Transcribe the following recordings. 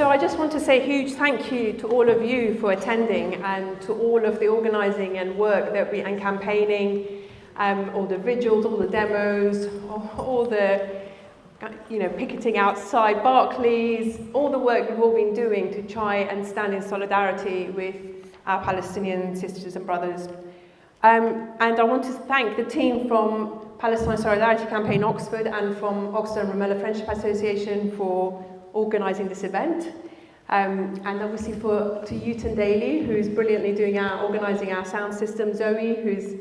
So I just want to say a huge thank you to all of you for attending, and to all of the organising and work and campaigning, all the vigils, all the demos, all the picketing outside Barclays, all the work we've all been doing to try and stand in solidarity with our Palestinian sisters and brothers. And I want to thank the team from Palestine Solidarity Campaign Oxford and from Oxford and Ramallah Friendship Association for organising this event. And obviously to Uton Daly, who's brilliantly organising our sound system, Zoe, who's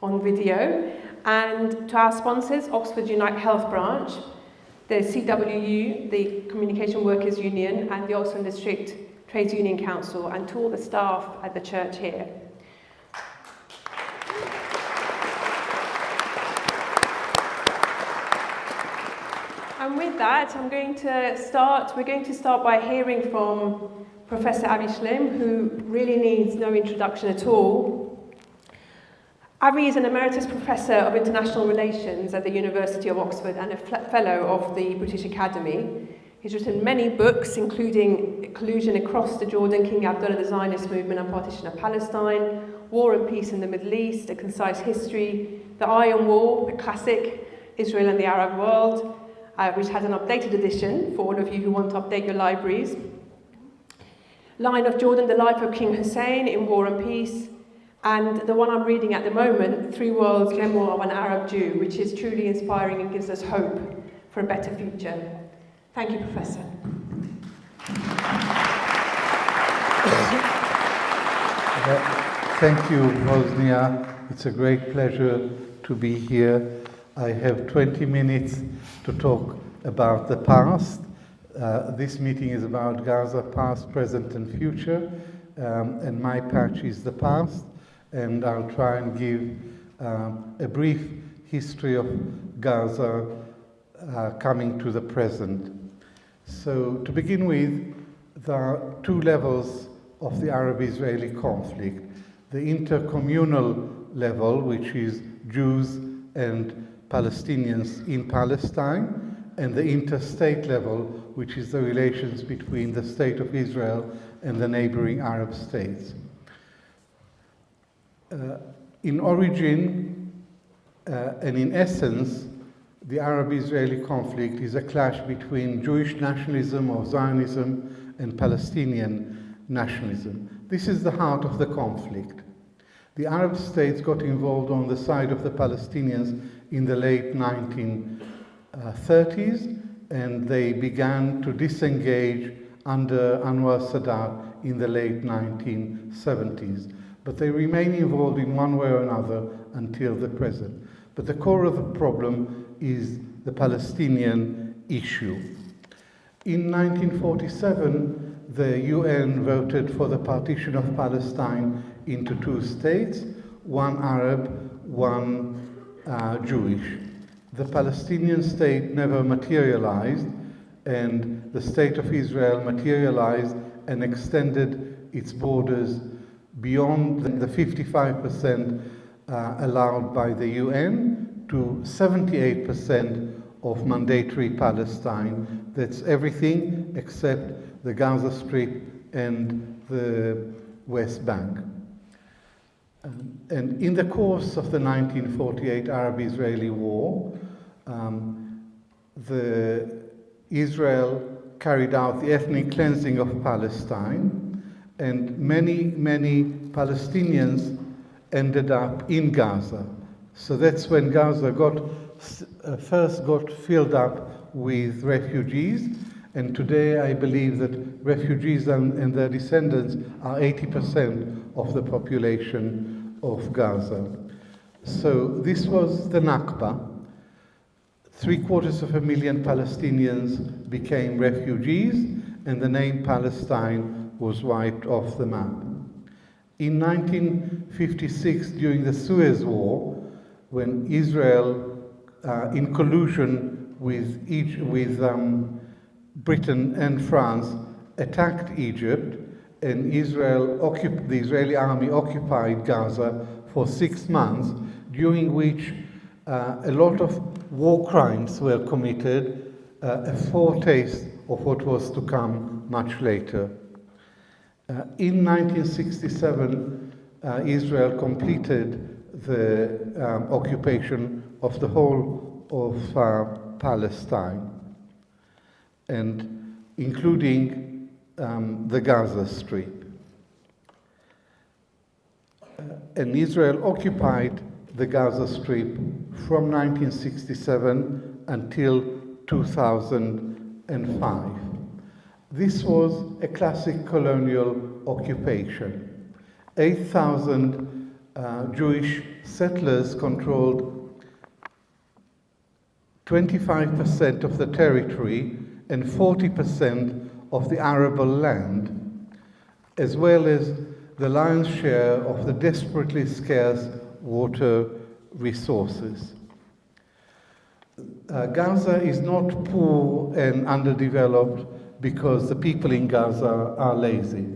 on video, and to our sponsors, Oxford Unite Health Branch, the CWU, the Communication Workers Union, and the Oxford District Trades Union Council, and to all the staff at the church here. And with that, we're going to start by hearing from Professor Avi Shlim, who really needs no introduction at all. Avi is an Emeritus Professor of International Relations at the University of Oxford and a Fellow of the British Academy. He's written many books, including Collusion Across the Jordan, King Abdullah, the Zionist Movement and Partition of Palestine, War and Peace in the Middle East, A Concise History, The Iron Wall, a classic, Israel and the Arab World, which has an updated edition for all of you who want to update your libraries. Line of Jordan, The Life of King Hussein in War and Peace, and the one I'm reading at the moment, Three Worlds, Memoir of an Arab Jew, which is truly inspiring and gives us hope for a better future. Thank you, Professor. Thank you, Bosnia. It's a great pleasure to be here. I have 20 minutes to talk about the past. This meeting is about Gaza, past, present, and future, and my patch is the past. And I'll try and give a brief history of Gaza coming to the present. So to begin with, there are two levels of the Arab-Israeli conflict. The intercommunal level, which is Jews and Palestinians in Palestine, and the interstate level, which is the relations between the State of Israel and the neighboring Arab states. In origin and in essence, the Arab-Israeli conflict is a clash between Jewish nationalism or Zionism and Palestinian nationalism. This is the heart of the conflict. The Arab states got involved on the side of the Palestinians in the late 1930s, and they began to disengage under Anwar Sadat in the late 1970s. But they remain involved in one way or another until the present. But the core of the problem is the Palestinian issue. In 1947, the UN voted for the partition of Palestine into two states, one Arab, one Jewish. The Palestinian state never materialized, and the State of Israel materialized and extended its borders beyond the 55% allowed by the UN to 78% of mandatory Palestine. That's everything except the Gaza Strip and the West Bank. And in the course of the 1948 Arab-Israeli War, Israel carried out the ethnic cleansing of Palestine, and many Palestinians ended up in Gaza. So that's when Gaza first got filled up with refugees, and today I believe that refugees and their descendants are 80% of the population of Gaza. So this was the Nakba. 750,000 Palestinians became refugees, and the name Palestine was wiped off the map. In 1956, during the Suez War, when Israel, in collusion with Britain and France, attacked Egypt, and the Israeli army occupied Gaza for 6 months, during which a lot of war crimes were committed, a foretaste of what was to come much later. In 1967, Israel completed the occupation of the whole of Palestine, and including the Gaza Strip. And Israel occupied the Gaza Strip from 1967 until 2005. This was a classic colonial occupation. 8,000 Jewish settlers controlled 25% of the territory and 40% of the arable land, as well as the lion's share of the desperately scarce water resources. Gaza is not poor and underdeveloped because the people in Gaza are lazy.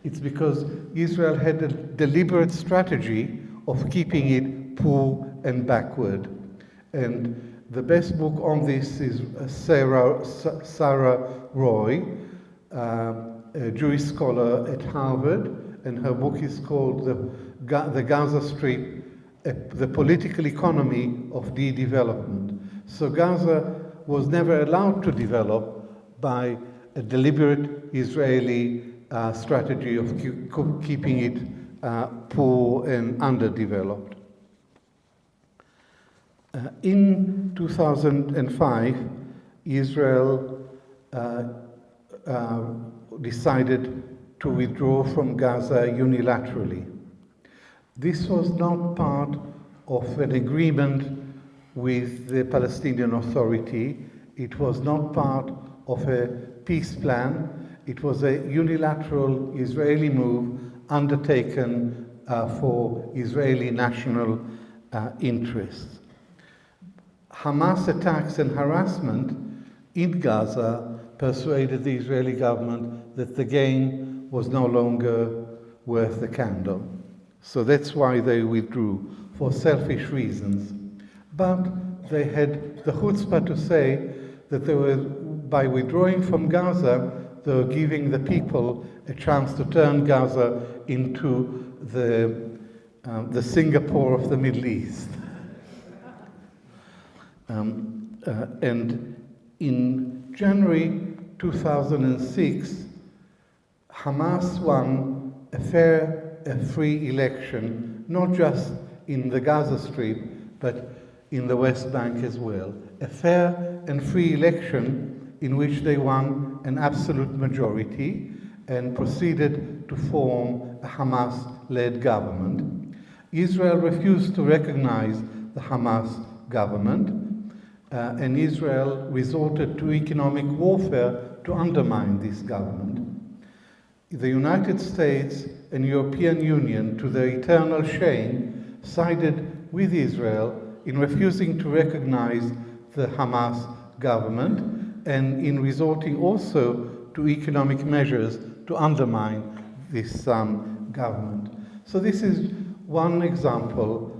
It's because Israel had a deliberate strategy of keeping it poor and backward. And the best book on this is Sarah Roy, a Jewish scholar at Harvard, and her book is called The Gaza Strip, The Political Economy of De-Development. So Gaza was never allowed to develop by a deliberate Israeli strategy of keeping it poor and underdeveloped. In 2005, Israel decided to withdraw from Gaza unilaterally. This was not part of an agreement with the Palestinian Authority. It was not part of a peace plan. It was a unilateral Israeli move undertaken for Israeli national interests. Hamas attacks and harassment in Gaza persuaded the Israeli government that the gain was no longer worth the candle. So that's why they withdrew, for selfish reasons. But they had the chutzpah to say that they were, by withdrawing from Gaza, they were giving the people a chance to turn Gaza into the Singapore of the Middle East. And in January 2006, Hamas won a fair and free election, not just in the Gaza Strip, but in the West Bank as well. A fair and free election in which they won an absolute majority and proceeded to form a Hamas-led government. Israel refused to recognize the Hamas government, and Israel resorted to economic warfare to undermine this government. The United States and European Union, to their eternal shame, sided with Israel in refusing to recognize the Hamas government and in resorting also to economic measures to undermine this government. So this is one example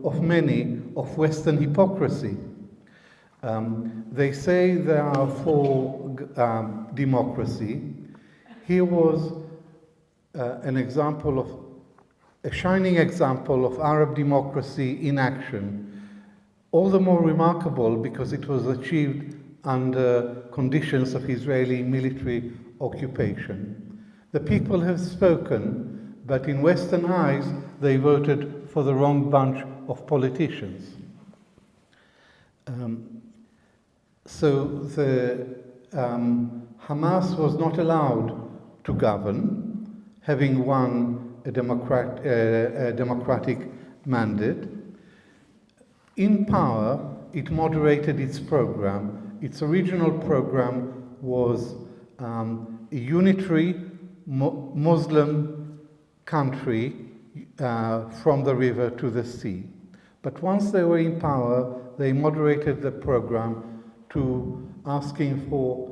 of many of Western hypocrisy. They say they are for democracy. Here was a shining example of Arab democracy in action, all the more remarkable because it was achieved under conditions of Israeli military occupation. The people have spoken, but in Western eyes, they voted for the wrong bunch of politicians. So the Hamas was not allowed to govern, having won a democratic mandate. In power, it moderated its program. Its original program was a unitary Muslim country from the river to the sea. But once they were in power, they moderated the program to asking for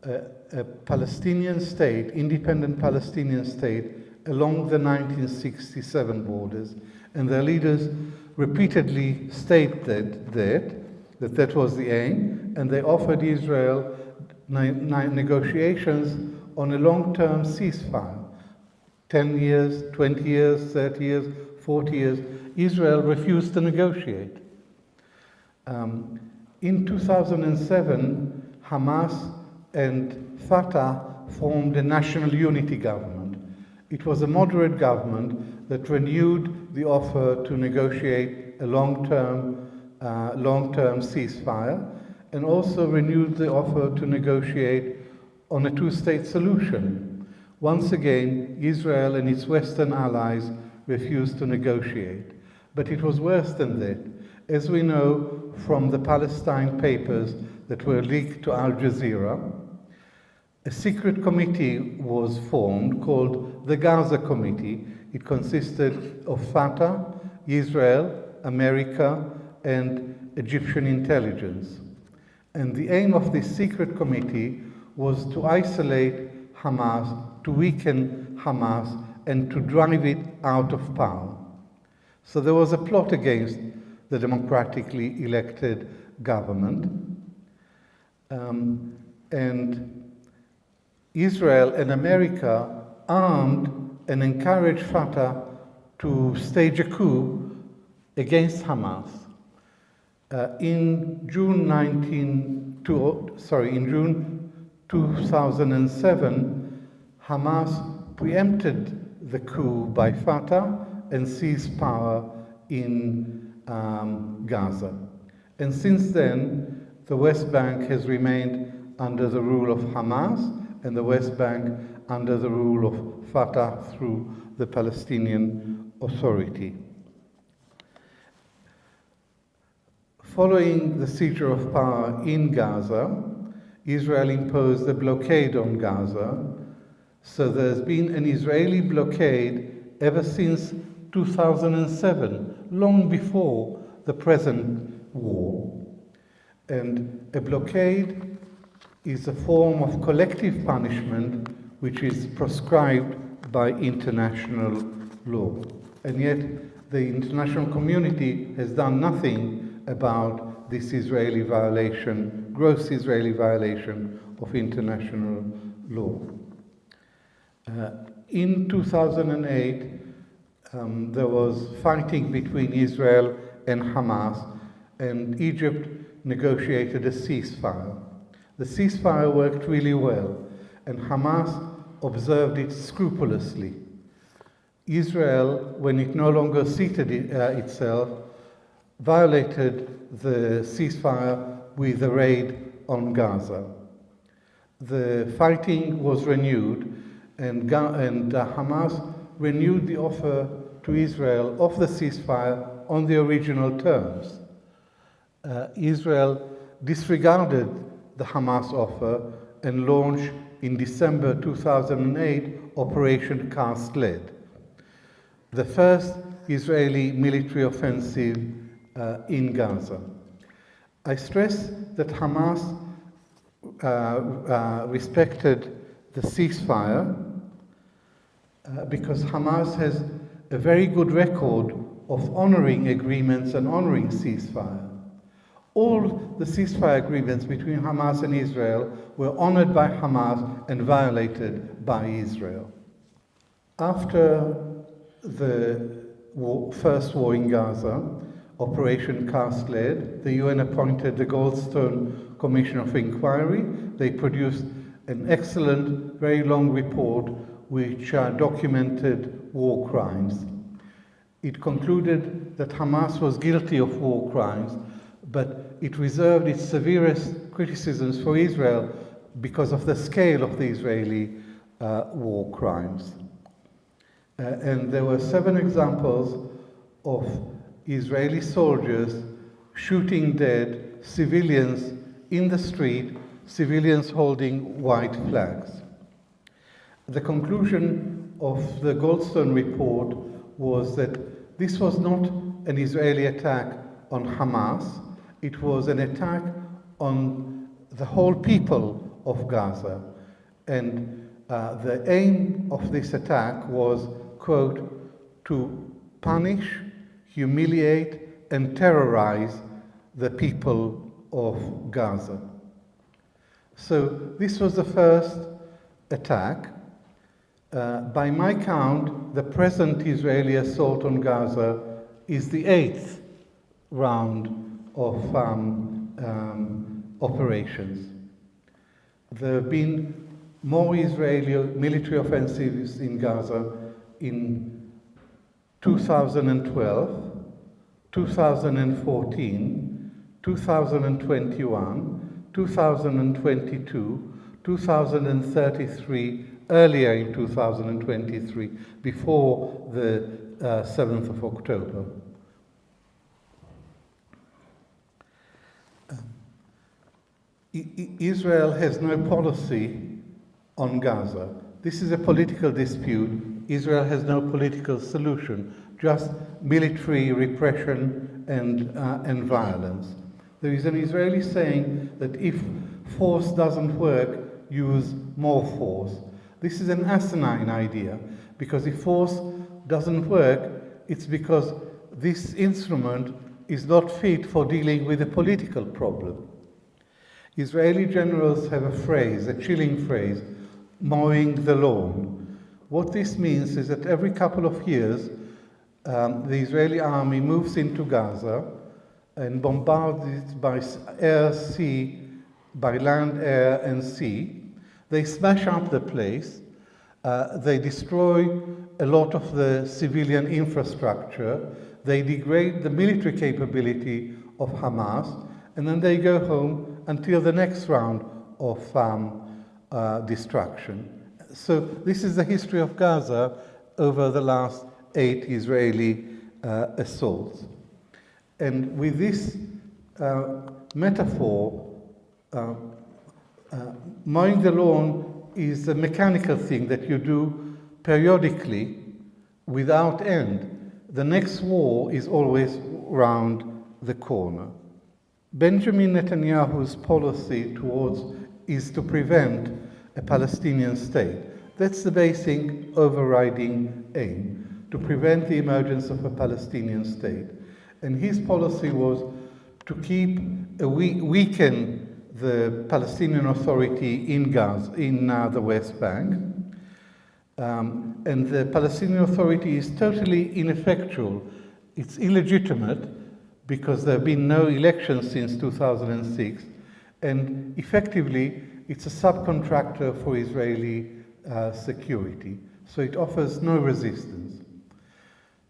a Palestinian state, independent Palestinian state, along the 1967 borders. And their leaders repeatedly stated that was the aim, and they offered Israel negotiations on a long-term ceasefire. 10 years, 20 years, 30 years, 40 years, Israel refused to negotiate. In 2007, Hamas and Fatah formed a national unity government. It was a moderate government that renewed the offer to negotiate a long-term ceasefire, and also renewed the offer to negotiate on a two-state solution. Once again, Israel and its Western allies refused to negotiate. But it was worse than that. As we know from the Palestine papers that were leaked to Al Jazeera, a secret committee was formed called the Gaza Committee. It consisted of Fatah, Israel, America, and Egyptian intelligence. And the aim of this secret committee was to isolate Hamas, to weaken Hamas, and to drive it out of power. So there was a plot against the democratically elected government. And Israel and America armed and encouraged Fatah to stage a coup against Hamas. In June 2007, Hamas preempted the coup by Fatah and seized power in Gaza. And since then, the West Bank has remained under the rule of Hamas, and the West Bank under the rule of Fatah through the Palestinian Authority. Following the seizure of power in Gaza, Israel imposed a blockade on Gaza. So there's been an Israeli blockade ever since 2007, long before the present war. And a blockade is a form of collective punishment which is prescribed by international law. And yet the international community has done nothing about this Israeli violation, gross Israeli violation of international law. In 2008, there was fighting between Israel and Hamas, and Egypt negotiated a ceasefire. The ceasefire worked really well, and Hamas observed it scrupulously. Israel, when it no longer seated itself, violated the ceasefire with a raid on Gaza. The fighting was renewed, and Hamas renewed the offer to Israel of the ceasefire on the original terms. Israel disregarded the Hamas offer and launched in December 2008 Operation Cast Lead, the first Israeli military offensive in Gaza. I stress that Hamas respected the ceasefire because Hamas has a very good record of honoring agreements and honoring ceasefire. All the ceasefire agreements between Hamas and Israel were honored by Hamas and violated by Israel. After the first war in Gaza, Operation Cast Lead, the UN appointed the Goldstone Commission of Inquiry. They produced an excellent, very long report which documented war crimes. It concluded that Hamas was guilty of war crimes, but it reserved its severest criticisms for Israel because of the scale of the Israeli war crimes. And there were 7 examples of Israeli soldiers shooting dead civilians in the street, civilians holding white flags. The conclusion of the Goldstone report was that this was not an Israeli attack on Hamas, it was an attack on the whole people of Gaza. And the aim of this attack was, quote, to punish, humiliate, and terrorize the people of Gaza. So this was the first attack. By my count, the present Israeli assault on Gaza is the 8th round of operations. There have been more Israeli military offensives in Gaza in 2012, 2014, 2021, 2022, 2033, earlier in 2023, before the 7th of October. Israel has no policy on Gaza. This is a political dispute. Israel has no political solution, just military repression and violence. There is an Israeli saying that if force doesn't work, use more force. This is an asinine idea, because if force doesn't work, it's because this instrument is not fit for dealing with a political problem. Israeli generals have a phrase, a chilling phrase, mowing the lawn. What this means is that every couple of years, the Israeli army moves into Gaza and bombards it by air, sea, by land, air, and sea. They smash up the place. They destroy a lot of the civilian infrastructure. They degrade the military capability of Hamas, and then they go home until the next round of destruction. So this is the history of Gaza over the last 8 Israeli assaults. And with this metaphor, mowing the lawn is a mechanical thing that you do periodically without end. The next war is always round the corner. Benjamin Netanyahu's policy is to prevent a Palestinian state. That's the basic overriding aim, to prevent the emergence of a Palestinian state. And his policy was to weaken the Palestinian Authority in Gaza, in the West Bank. And the Palestinian Authority is totally ineffectual. It's illegitimate because there have been no elections since 2006. And effectively, it's a subcontractor for Israeli security. So it offers no resistance.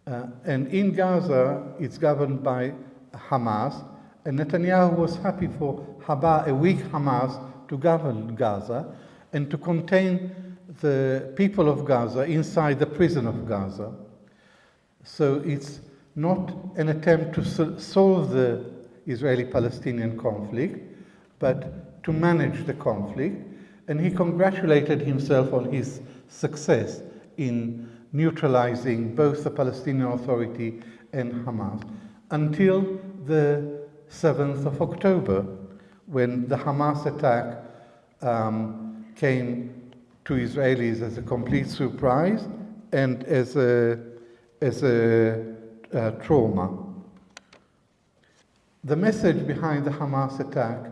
And in Gaza, it's governed by Hamas, and Netanyahu was happy for a weak Hamas to govern Gaza and to contain the people of Gaza inside the prison of Gaza. So it's not an attempt to solve the Israeli-Palestinian conflict, but to manage the conflict. And he congratulated himself on his success in neutralizing both the Palestinian Authority and Hamas until the 7th of October, when the Hamas attack came to Israelis as a complete surprise and as a trauma. The message behind the Hamas attack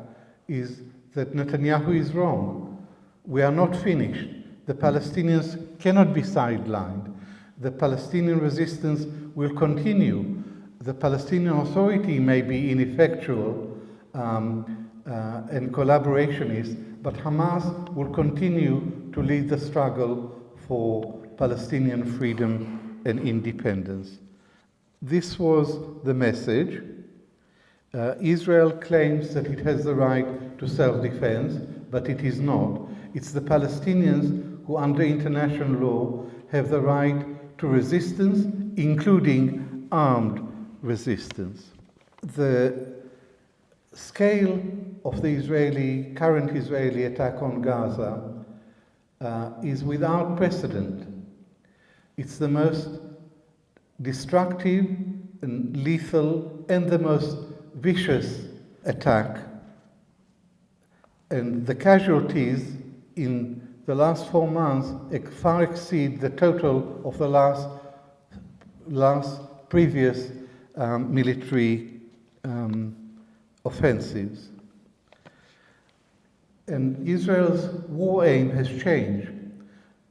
is that Netanyahu is wrong. We are not finished. The Palestinians cannot be sidelined. The Palestinian resistance will continue. The Palestinian Authority may be ineffectual and collaborationist, but Hamas will continue to lead the struggle for Palestinian freedom and independence. This was the message. Israel claims that it has the right to self-defense, but it is not. It's the Palestinians who, under international law, have the right to resistance, including armed resistance. The scale of the current Israeli attack on Gaza is without precedent. It's the most destructive and lethal and the most vicious attack. And the casualties in the last 4 months far exceed the total of the last previous military offensives. And Israel's war aim has changed.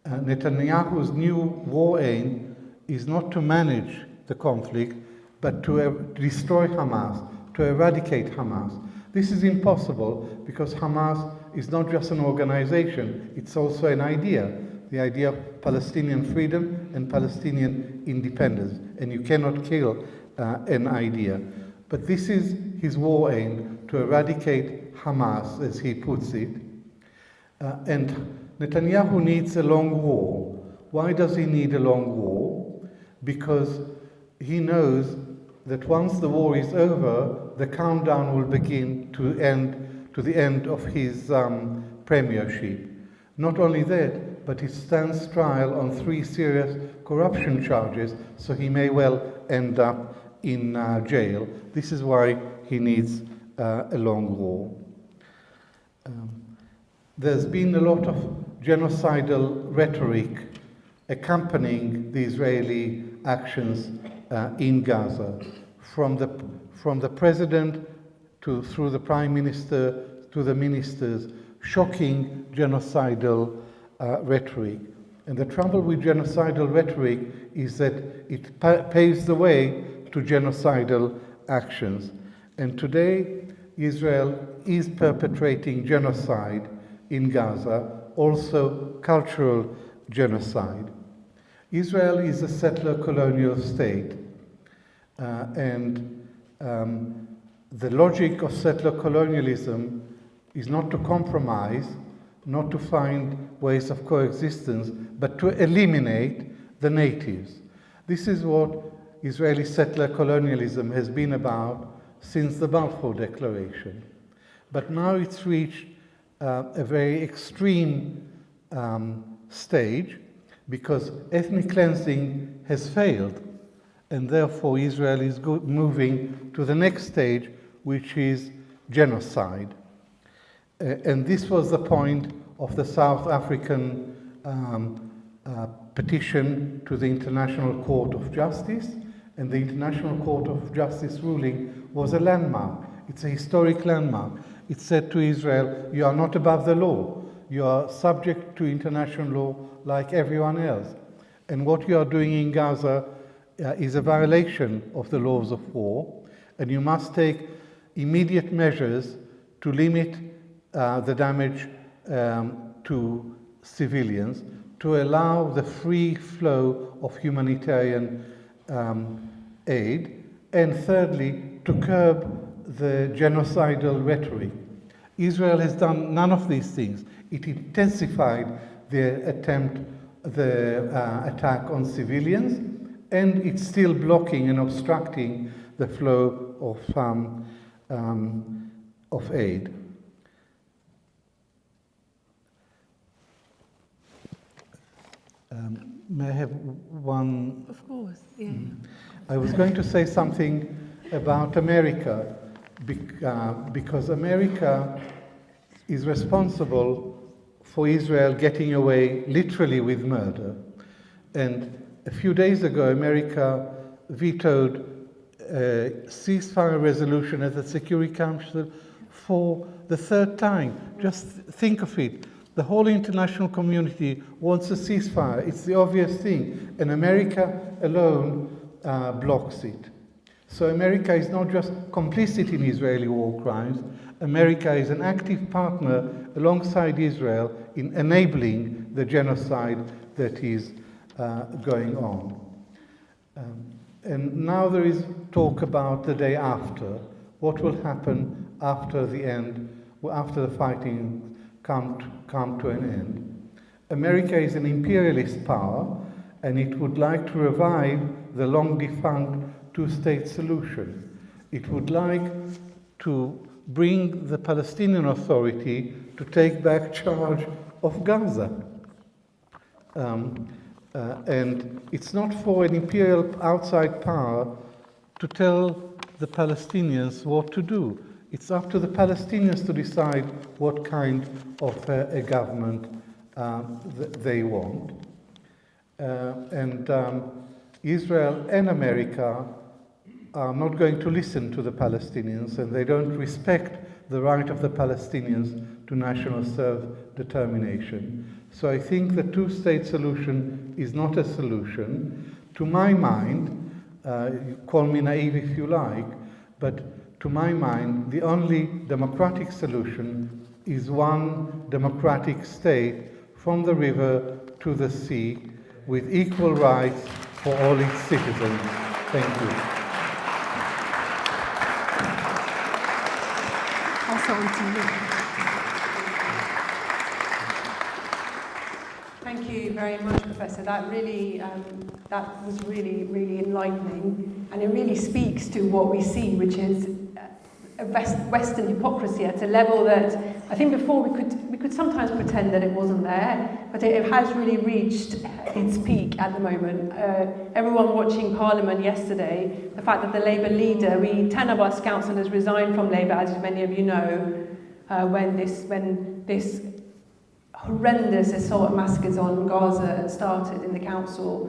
Netanyahu's new war aim is not to manage the conflict, but to destroy Hamas, to eradicate Hamas. This is impossible because Hamas is not just an organization, it's also an idea, the idea of Palestinian freedom and Palestinian independence. And you cannot kill an idea. But this is his war aim, to eradicate Hamas, as he puts it. And Netanyahu needs a long war. Why does he need a long war? Because he knows that once the war is over, the countdown will begin to the end of his premiership. Not only that, but he stands trial on 3 serious corruption charges, so he may well end up in jail. This is why he needs a long war. There's been a lot of genocidal rhetoric accompanying the Israeli actions in Gaza, from the president through the prime minister to the ministers, shocking genocidal rhetoric. And the trouble with genocidal rhetoric is that it paves the way to genocidal actions. And today, Israel is perpetrating genocide in Gaza, also cultural genocide. Israel is a settler colonial state, and the logic of settler colonialism is not to compromise, not to find ways of coexistence, but to eliminate the natives. This is what Israeli settler colonialism has been about since the Balfour Declaration. But now it's reached a very extreme stage, because ethnic cleansing has failed, and therefore Israel is moving to the next stage, which is genocide. And this was the point of the South African petition to the International Court of Justice, and the International Court of Justice ruling was a landmark. It's a historic landmark. It said to Israel, you are not above the law. You are subject to international law like everyone else. And what you are doing in Gaza is a violation of the laws of war, and you must take immediate measures to limit the damage to civilians, to allow the free flow of humanitarian aid, and thirdly, to curb the genocidal rhetoric. Israel has done none of these things. It intensified the attack on civilians, and it's still blocking and obstructing the flow of aid. May I have one? Of course, yeah. I was going to say something about America, because America is responsible for Israel getting away literally with murder. And a few days ago, America vetoed a ceasefire resolution at the Security Council for the 3rd time. Just think of it. The whole international community wants a ceasefire. It's the obvious thing. And America alone blocks it. So America is not just complicit in Israeli war crimes. America is an active partner alongside Israel in enabling the genocide that is going on. And now there is talk about the day after. What will happen after the end, after the fighting come to an end? America is an imperialist power, and it would like to revive the long-defunct two-state solution. It would like to bring the Palestinian Authority to take back charge of Gaza. And it's not for an imperial outside power to tell the Palestinians what to do. It's up to the Palestinians to decide what kind of a government they want. And Israel and America are not going to listen to the Palestinians, and they don't respect the right of the Palestinians to national self-determination. So I think the two-state solution is not a solution. To my mind, you call me naive if you like, but to my mind, the only democratic solution is one democratic state from the river to the sea with equal rights for all its citizens. Thank you. Also on to you. Thank you very much, Professor. That was really enlightening, and it really speaks to what we see, which is a Western hypocrisy at a level that I think before we could sometimes pretend that it wasn't there, but it has really reached its peak at the moment. Everyone watching Parliament yesterday, the fact that the Labour leader, 10 of us councillors resigned from Labour, as many of you know, when this horrendous assault and massacres on Gaza started in the council,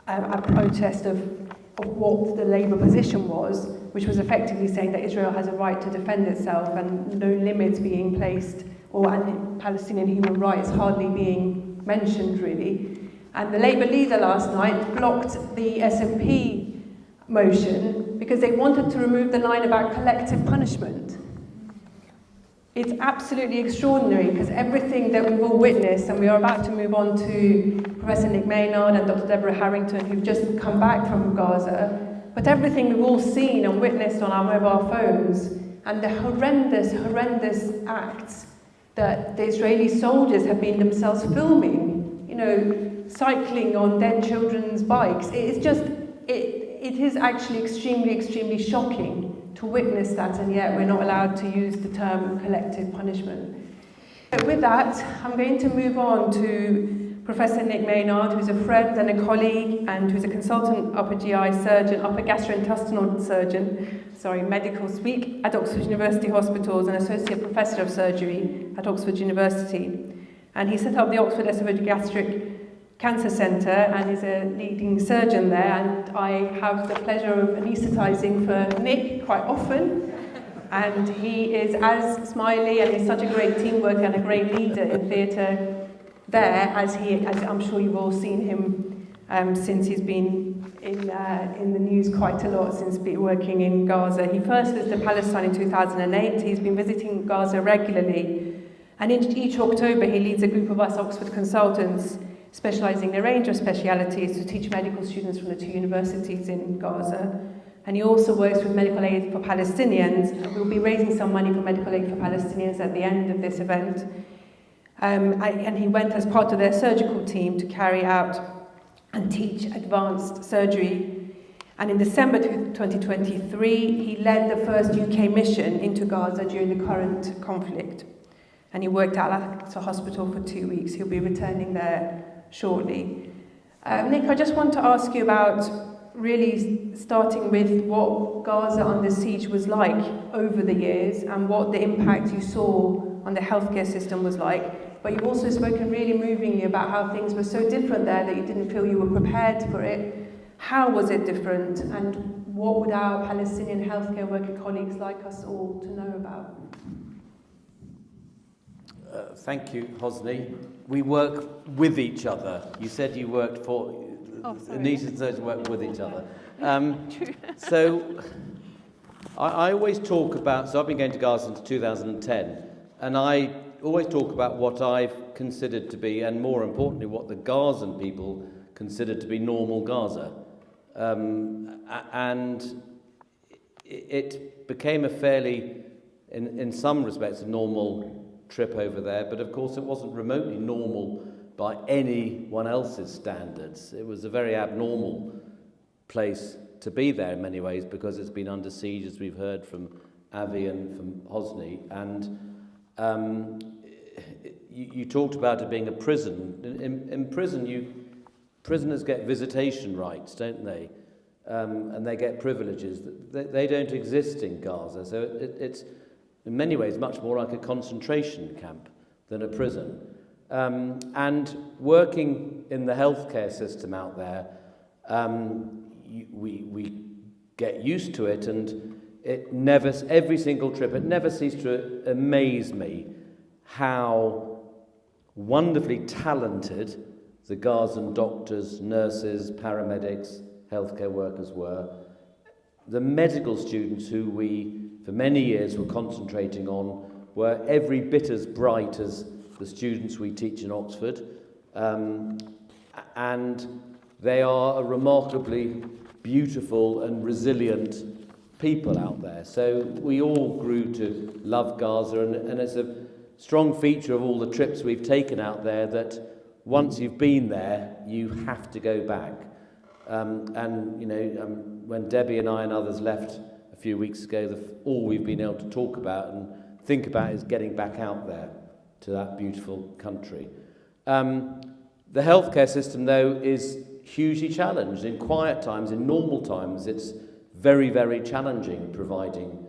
a protest of what the Labour position was, which was effectively saying that Israel has a right to defend itself and no limits being placed, or Palestinian human rights hardly being mentioned really. And the Labour leader last night blocked the SNP motion because they wanted to remove the line about collective punishment. It's absolutely extraordinary because everything that we've all witnessed, and we are about to move on to Professor Nick Maynard and Dr. Deborah Harrington, who've just come back from Gaza, but everything we've all seen and witnessed on our mobile phones, and the horrendous acts that the Israeli soldiers have been themselves filming, cycling on dead children's bikes. It is actually extremely shocking to witness that, and yet we're not allowed to use the term collective punishment. With that, I'm going to move on to Professor Nick Maynard, who's a friend and a colleague, and who's a consultant upper GI surgeon, upper gastrointestinal surgeon, medical speak, at Oxford University Hospitals, and associate professor of surgery at Oxford University. And he set up the Oxford Esophageal Cancer Centre and is a leading surgeon there, and I have the pleasure of anaesthetising for Nick quite often, and he is as smiley and he's such a great team worker and a great leader in theatre there, as I'm sure you've all seen him since he's been in the news quite a lot since working in Gaza. He first visited Palestine in 2008. He's been visiting Gaza regularly, and each October he leads a group of us Oxford consultants specialising in a range of specialities to teach medical students from the two universities in Gaza. And he also works with Medical Aid for Palestinians. We'll be raising some money for Medical Aid for Palestinians at the end of this event. And he went as part of their surgical team to carry out and teach advanced surgery. And in December 2023, he led the first UK mission into Gaza during the current conflict. And he worked at Al-Aqsa Hospital for 2 weeks. He'll be returning there shortly. Nick, I just want to ask you about really starting with what Gaza under siege was like over the years and what the impact you saw on the healthcare system was like. But you've also spoken really movingly about how things were so different there that you didn't feel you were prepared for it. How was it different, and what would our Palestinian healthcare worker colleagues like us all to know about? Thank you, Hosni. We work with each other. You said you worked for... Anita and Serge work with each other. So I always talk about... So I've been going to Gaza since 2010, and I always talk about what I've considered to be, and more importantly, what the Gazan people considered to be normal Gaza. And it became a fairly, in some respects, a normal trip over there, but of course it wasn't remotely normal by anyone else's standards. It was a very abnormal place to be there in many ways because it's been under siege, as we've heard from Avi and from Hosni. And you talked about it being a prison. In prison, prisoners get visitation rights, don't they? And they get privileges. They don't exist in Gaza, so it's in many ways much more like a concentration camp than a prison. And working in the healthcare system out there, we get used to it, and every single trip, it never ceased to amaze me how wonderfully talented the Gazan doctors, nurses, paramedics, healthcare workers were. The medical students who we, for many years, were concentrating on were every bit as bright as the students we teach in Oxford. And they are a remarkably beautiful and resilient people out there. So we all grew to love Gaza, and it's a strong feature of all the trips we've taken out there that once you've been there, you have to go back. When Debbie and I and others left a few weeks ago, all we've been able to talk about and think about is getting back out there to that beautiful country. The healthcare system, though, is hugely challenged. In quiet times, in normal times, it's very, very challenging providing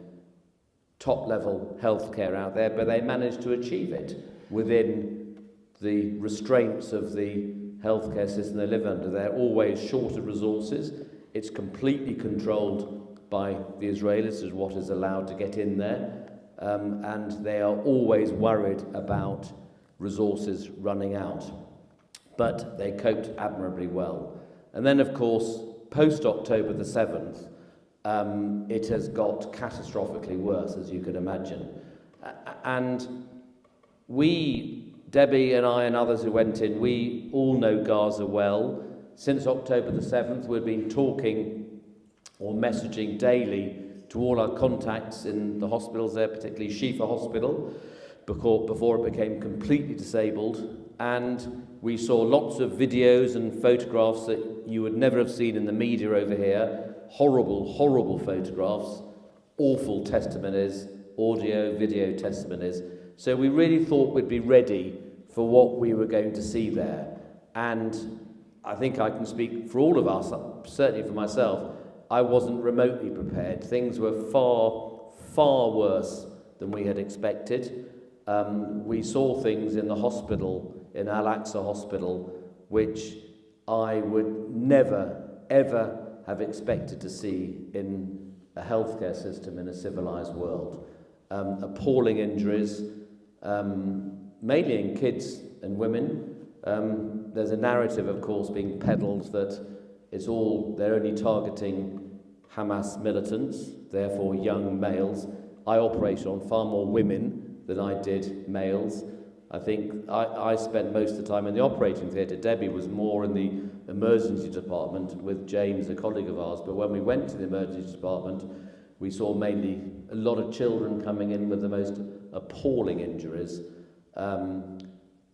top-level healthcare out there, but they managed to achieve it within the restraints of the healthcare system they live under. They're always short of resources. It's completely controlled by the Israelis as what is allowed to get in there, and they are always worried about resources running out. But they coped admirably well. And then, of course, post-October the 7th, it has got catastrophically worse, as you can imagine. And we, Debbie and I and others who went in, we all know Gaza well. Since October the 7th, we've been talking or messaging daily to all our contacts in the hospitals there, particularly Shifa Hospital, before it became completely disabled. And we saw lots of videos and photographs that you would never have seen in the media over here. Horrible, horrible photographs, awful testimonies, audio, video testimonies. So we really thought we'd be ready for what we were going to see there. And I think I can speak for all of us, certainly for myself, I wasn't remotely prepared. Things were far, far worse than we had expected. We saw things in the hospital, in Al-Aqsa Hospital, which I would never, ever have expected to see in a healthcare system in a civilized world. Appalling injuries, mainly in kids and women. There's a narrative, of course, being peddled that they're only targeting Hamas militants, therefore young males. I operated on far more women than I did males. I think I spent most of the time in the operating theatre. Debbie was more in the emergency department with James, a colleague of ours. But when we went to the emergency department, we saw mainly a lot of children coming in with the most appalling injuries,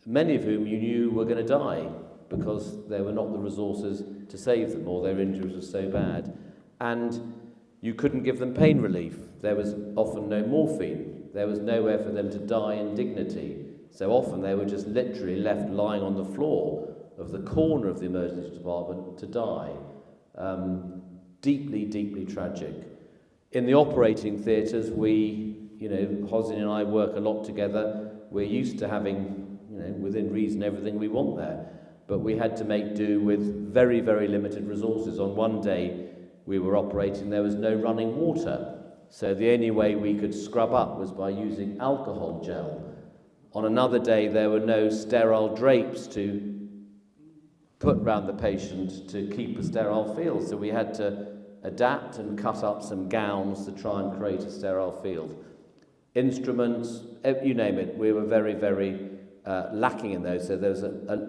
many of whom you knew were going to die because there were not the resources to save them, or their injuries were so bad. And you couldn't give them pain relief. There was often no morphine. There was nowhere for them to die in dignity. So often they were just literally left lying on the floor of the corner of the emergency department to die. Deeply, deeply tragic. In the operating theatres, Hosni and I work a lot together. We're used to having, within reason, everything we want there. But we had to make do with very, very limited resources. On one day we were operating, there was no running water. So the only way we could scrub up was by using alcohol gel. On another day, there were no sterile drapes to put round the patient to keep a sterile field. So we had to adapt and cut up some gowns to try and create a sterile field. Instruments, you name it, we were very, very lacking in those. So there was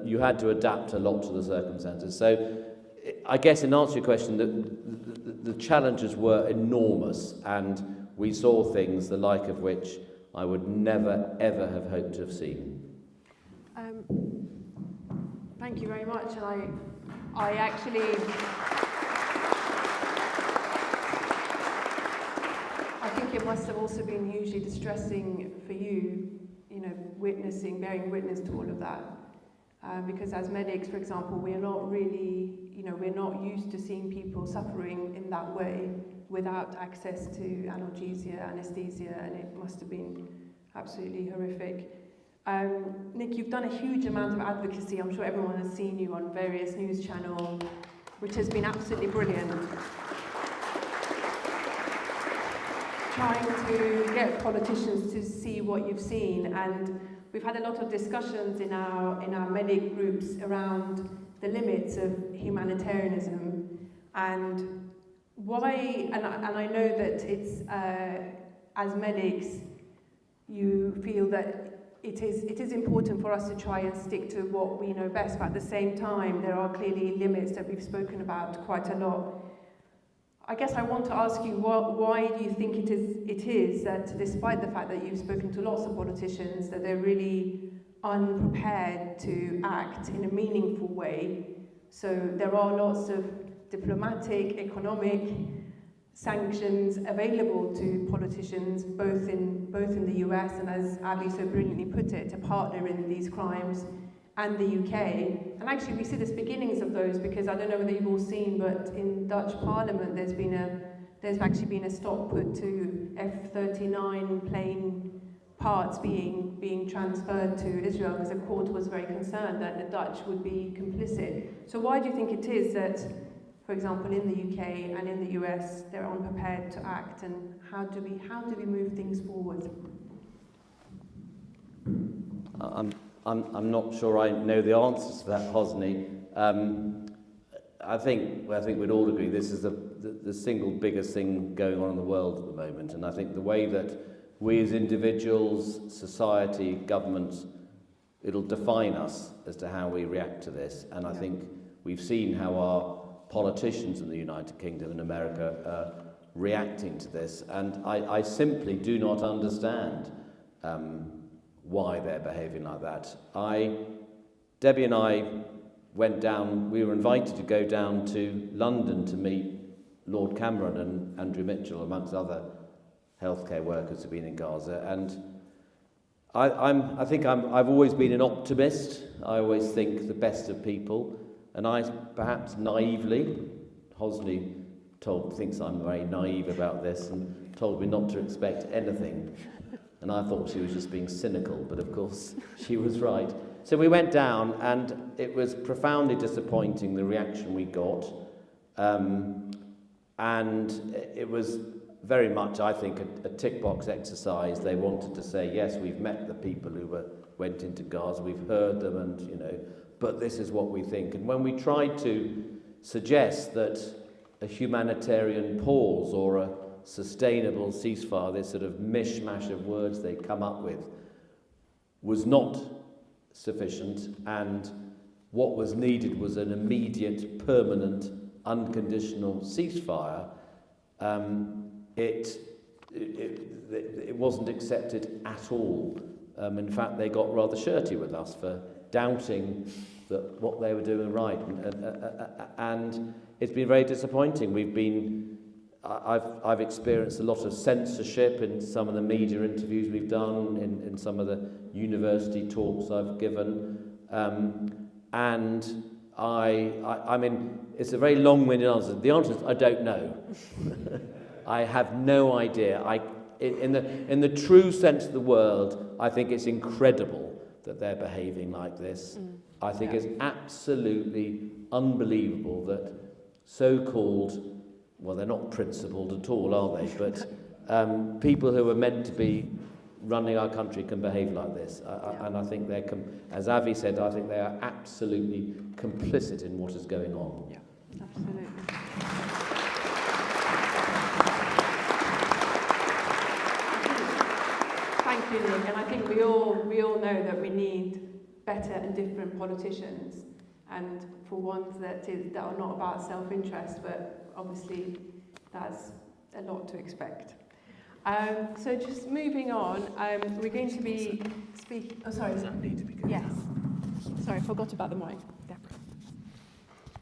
you had to adapt a lot to the circumstances. So I guess in answer to your question, the challenges were enormous, and we saw things the like of which I would never, ever have hoped to have seen. Thank you very much. And I actually... I think it must have also been hugely distressing for you, bearing witness to all of that. Because as medics, for example, we're not really, we're not used to seeing people suffering in that way without access to analgesia, anesthesia, and it must have been absolutely horrific. Nick, you've done a huge amount of advocacy. I'm sure everyone has seen you on various news channels, which has been absolutely brilliant. Trying to get politicians to see what you've seen, and we've had a lot of discussions in our medic groups around the limits of humanitarianism and why, and I know that it's, as medics, you feel that it is important for us to try and stick to what we know best, but at the same time, there are clearly limits that we've spoken about quite a lot. I guess I want to ask you, why do you think it is that despite the fact that you've spoken to lots of politicians, that they're really unprepared to act in a meaningful way? So there are lots of diplomatic, economic sanctions available to politicians, both in the US and, as Abby so brilliantly put it, a partner in these crimes, and the UK. And actually we see the beginnings of those, because I don't know whether you've all seen, but in Dutch Parliament there's actually been a stop put to F-39 plane parts being transferred to Israel, because the court was very concerned that the Dutch would be complicit. So why do you think it is that, for example, in the UK and in the US, they're unprepared to act, and how do we move things forward? I'm not sure I know the answers to that, Hosni. I think we'd all agree this is the single biggest thing going on in the world at the moment, and I think the way that we as individuals, society, governments, it'll define us as to how we react to this. And I think we've seen how our politicians in the United Kingdom and America are reacting to this, and I simply do not understand why they're behaving like that. Debbie and I went down, we were invited to go down to London to meet Lord Cameron and Andrew Mitchell, amongst other healthcare workers who've been in Gaza, and I think I've always been an optimist. I always think the best of people, and I perhaps naively, Hosni thinks I'm very naive about this and told me not to expect anything. And I thought she was just being cynical, but of course she was right. So we went down, and it was profoundly disappointing, the reaction we got. And it was very much, I think, a tick box exercise. They wanted to say, yes, we've met the people who went into Gaza, we've heard them, and, but this is what we think. And when we tried to suggest that a humanitarian pause or a sustainable ceasefire, this sort of mishmash of words they come up with, was not sufficient, and what was needed was an immediate, permanent, unconditional ceasefire. It wasn't accepted at all. In fact, they got rather shirty with us for doubting that what they were doing right, and it's been very disappointing. I've experienced a lot of censorship in some of the media interviews we've done, in some of the university talks I've given, and I mean, it's a very long-winded answer. The answer is I don't know. I have no idea. In the true sense of the word, I think it's incredible that they're behaving like this. I think it's absolutely unbelievable that so-called, well, they're not principled at all, are they? But people who are meant to be running our country can behave like this. And I think as Avi said, I think they are absolutely complicit in what is going on. Yeah, absolutely. Thank you, Nick. And I think we all know that we need better and different politicians, and for ones that are not about self-interest, but obviously that's a lot to expect. So just moving on, we're going to be speaking. Oh, sorry. Does that need to be good? Yes. Sorry, I forgot about the mic. Yeah.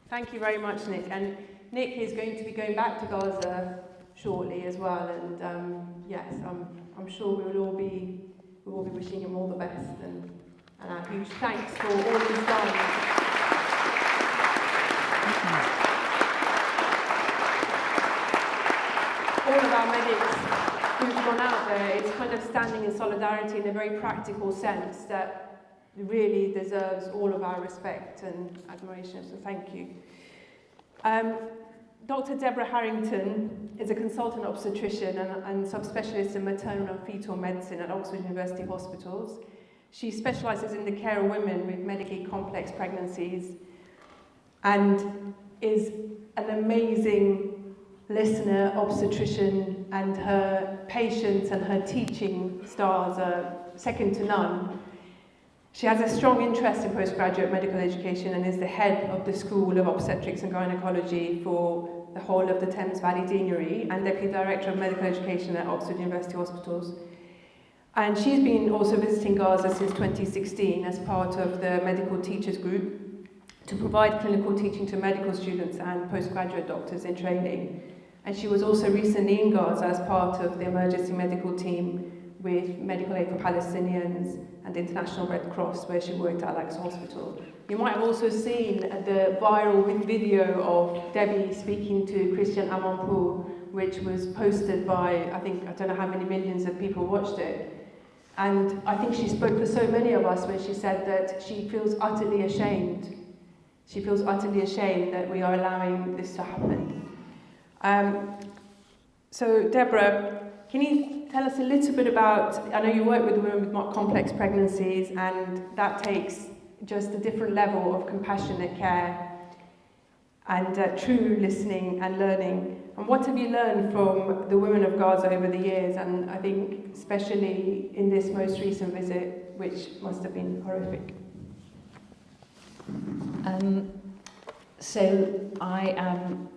Thank you very much, Nick. And Nick is going to be going back to Gaza shortly as well. And yes, I'm sure we will all be wishing him all the best. And a huge thanks for all he's done. All of our medics who've gone out there, it's kind of standing in solidarity in a very practical sense that really deserves all of our respect and admiration, so thank you. Dr. Deborah Harrington is a consultant obstetrician and subspecialist in maternal and fetal medicine at Oxford University Hospitals. She specialises in the care of women with medically complex pregnancies and is an amazing listener, obstetrician, and her patience and her teaching styles are second to none. She has a strong interest in postgraduate medical education and is the head of the School of Obstetrics and Gynecology for the whole of the Thames Valley Deanery and Deputy Director of Medical Education at Oxford University Hospitals. And she's been also visiting Gaza since 2016 as part of the Medical Teachers Group to provide clinical teaching to medical students and postgraduate doctors in training. And she was also recently in Gaza as part of the emergency medical team with Medical Aid for Palestinians and the International Red Cross, where she worked at Al-Aqsa Hospital. You might have also seen the viral video of Debbie speaking to Christian Amanpour, which was posted by, I don't know how many millions of people watched it. And I think she spoke for so many of us when she said that she feels utterly ashamed. She feels utterly ashamed that we are allowing this to happen. So Deborah, can you tell us a little bit about, I know you work with women with more complex pregnancies, and that takes just a different level of compassionate care and true listening and learning. And what have you learned from the women of Gaza over the years, and I think especially in this most recent visit, which must have been horrific? So I am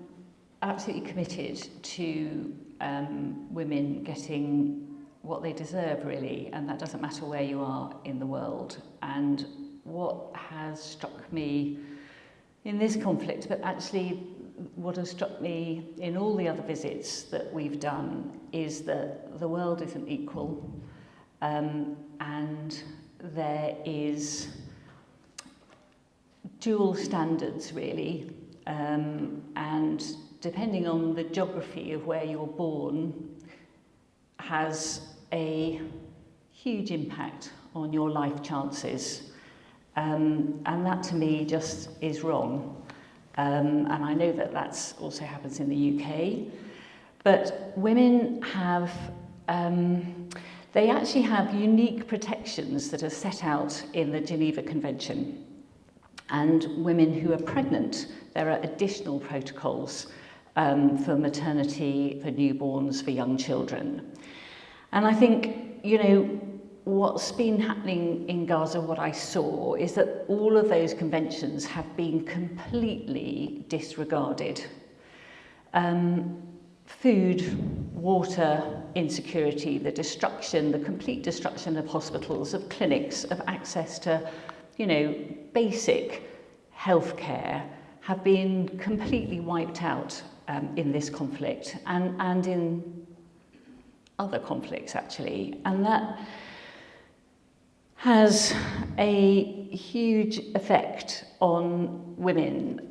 absolutely committed to women getting what they deserve, really, and that doesn't matter where you are in the world. And what has struck me in this conflict, but actually what has struck me in all the other visits that we've done, is that the world isn't equal, and there is dual standards, really, and depending on the geography of where you're born has a huge impact on your life chances, and that to me just is wrong. And I know that that's also happens in the UK, but women have they actually have unique protections that are set out in the Geneva Convention. And women who are pregnant, there are additional protocols for maternity, for newborns, for young children. And I think, what's been happening in Gaza, what I saw, is that all of those conventions have been completely disregarded. Food, water insecurity, the complete destruction of hospitals, of clinics, of access to, basic healthcare have been completely wiped out in this conflict and in other conflicts, actually. And that has a huge effect on women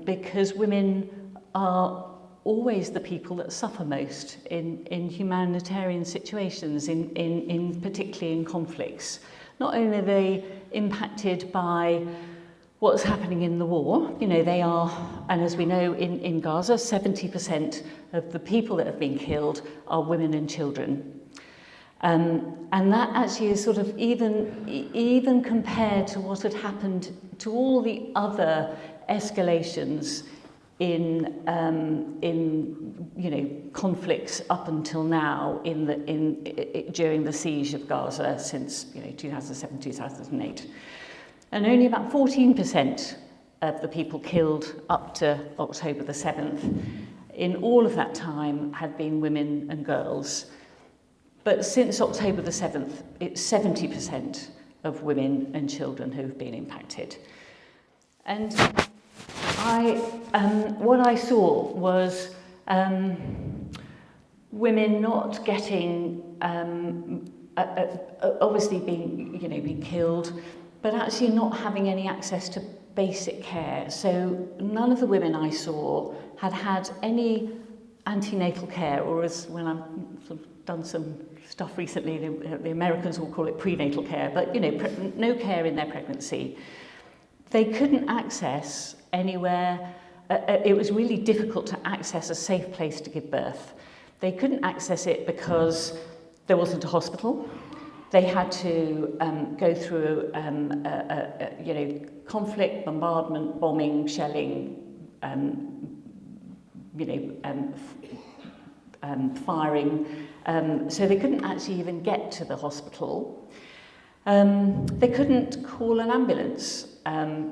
because women are always the people that suffer most in humanitarian situations, in particularly in conflicts. Not only are they impacted by what's happening in the war, they are, and as we know in Gaza, 70% of the people that have been killed are women and children. And that actually is sort of even compared to what had happened to all the other escalations in conflicts up until now during the siege of Gaza since 2007, 2008. And only about 14% of the people killed up to October the 7th in all of that time had been women and girls. But since October the 7th, it's 70% of women and children who have been impacted. And what I saw was women not getting, obviously being killed, but actually not having any access to basic care. So none of the women I saw had any antenatal care, or as when I've sort of done some stuff recently, the Americans will call it prenatal care, but no care in their pregnancy. They couldn't access anywhere. It was really difficult to access a safe place to give birth. They couldn't access it because there wasn't a hospital. They had to go through conflict, bombardment, bombing, shelling, firing. So they couldn't actually even get to the hospital. They couldn't call an ambulance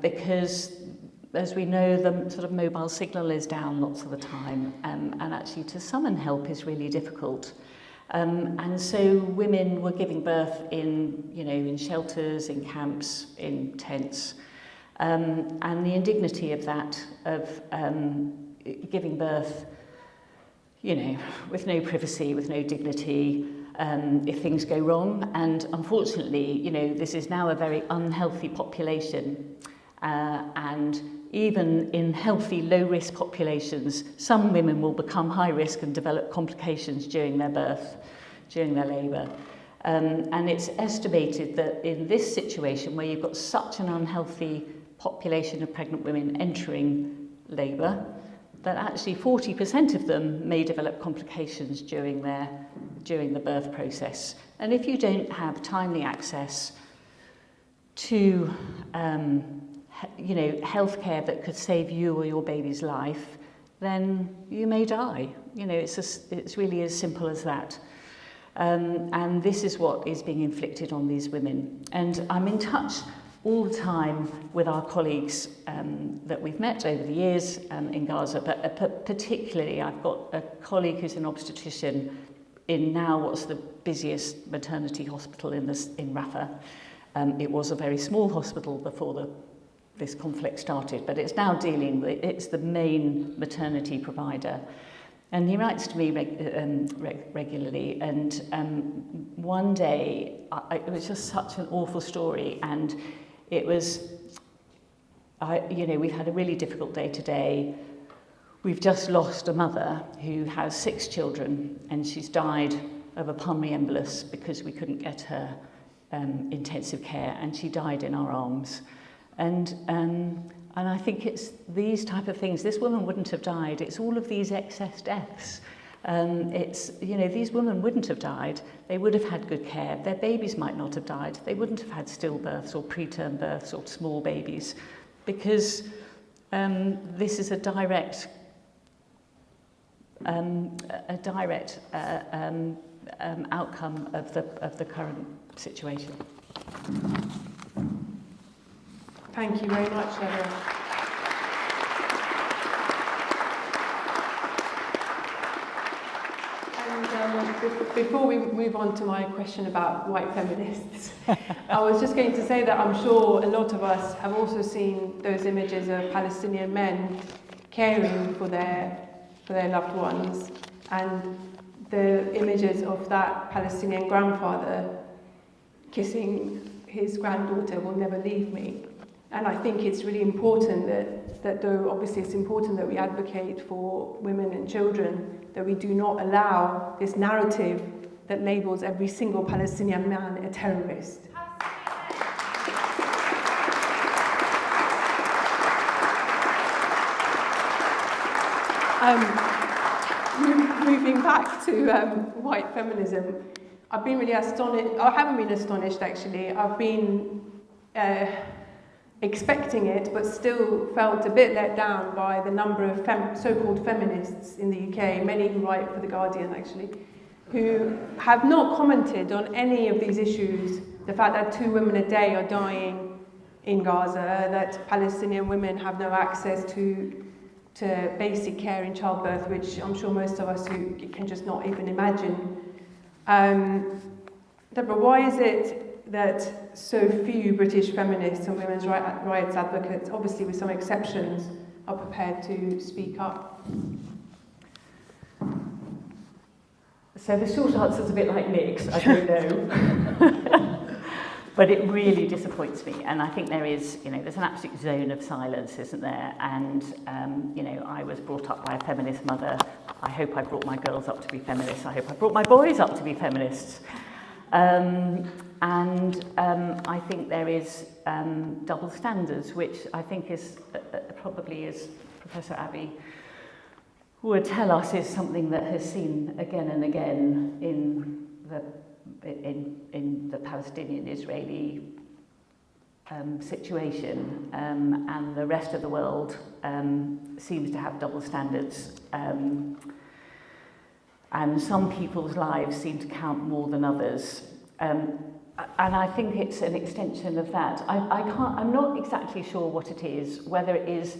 because, as we know, the sort of mobile signal is down lots of the time, and actually to summon help is really difficult. And so women were giving birth in shelters, in camps, in tents, and the indignity of that, of giving birth, with no privacy, with no dignity, if things go wrong. And unfortunately, this is now a very unhealthy population, and even in healthy, low-risk populations, some women will become high risk and develop complications during their birth, during their labour. And it's estimated that in this situation, where you've got such an unhealthy population of pregnant women entering labour, that actually 40% of them may develop complications during the birth process. And if you don't have timely access to healthcare that could save you or your baby's life, then you may die. It's really as simple as that. And this is what is being inflicted on these women. And I'm in touch all the time with our colleagues that we've met over the years in Gaza, but particularly I've got a colleague who's an obstetrician in now what's the busiest maternity hospital in Rafah. It was a very small hospital before this conflict started, but it's now it's the main maternity provider. And he writes to me regularly, and one day, it was just such an awful story, and it was, we've had a really difficult day today. We've just lost a mother who has 6 children, and she's died of a pulmonary embolus because we couldn't get her intensive care, and she died in our arms. And I think it's these type of things. This woman wouldn't have died. It's all of these excess deaths. These women wouldn't have died. They would have had good care. Their babies might not have died. They wouldn't have had stillbirths or preterm births or small babies, because this is a direct outcome of the current situation. Thank you very much, Deborah. And before we move on to my question about white feminists, I was just going to say that I'm sure a lot of us have also seen those images of Palestinian men caring for their loved ones, and the images of that Palestinian grandfather kissing his granddaughter, "Will never leave me." And I think it's really important that though obviously it's important that we advocate for women and children, that we do not allow this narrative that labels every single Palestinian man a terrorist. Moving back to white feminism, I've been really astonished. I haven't been astonished actually. I've been expecting it, but still felt a bit let down by the number of so-called feminists in the UK, many who write for The Guardian actually, who have not commented on any of these issues. The fact that 2 women a day are dying in Gaza, that Palestinian women have no access to basic care in childbirth, which I'm sure most of us who can just not even imagine. Deborah, why is it that so few British feminists and women's rights advocates, obviously with some exceptions, are prepared to speak up? So the short answer is a bit like Nick's, I don't know. But it really disappoints me, and I think there is, there's an absolute zone of silence, isn't there? And, I was brought up by a feminist mother. I hope I brought my girls up to be feminists. I hope I brought my boys up to be feminists. I think there is double standards, which I think is probably, as Professor Abbey would tell us, is something that has seen again and again in the in the Palestinian-Israeli situation, and the rest of the world seems to have double standards, and some people's lives seem to count more than others. And I think it's an extension of that. I'm not exactly sure what it is, whether it is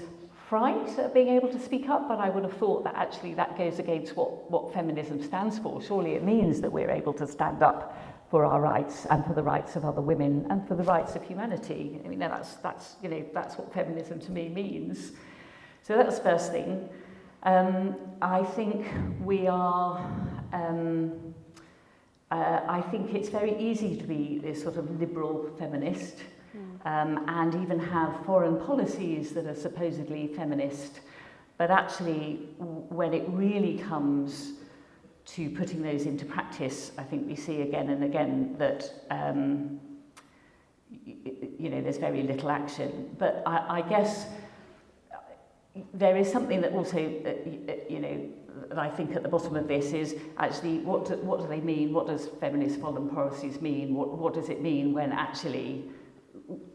fright at being able to speak up, but I would have thought that actually that goes against what feminism stands for. Surely it means that we're able to stand up for our rights and for the rights of other women and for the rights of humanity. I mean, that's what feminism to me means. So that's the first thing. I think we are. I think it's very easy to be this sort of liberal feminist, and even have foreign policies that are supposedly feminist, but actually when it really comes to putting those into practice, I think we see again and again that there's very little action. But I guess there is something that also that I think at the bottom of this is actually what do they mean? What does feminist foreign policies mean? What does it mean when actually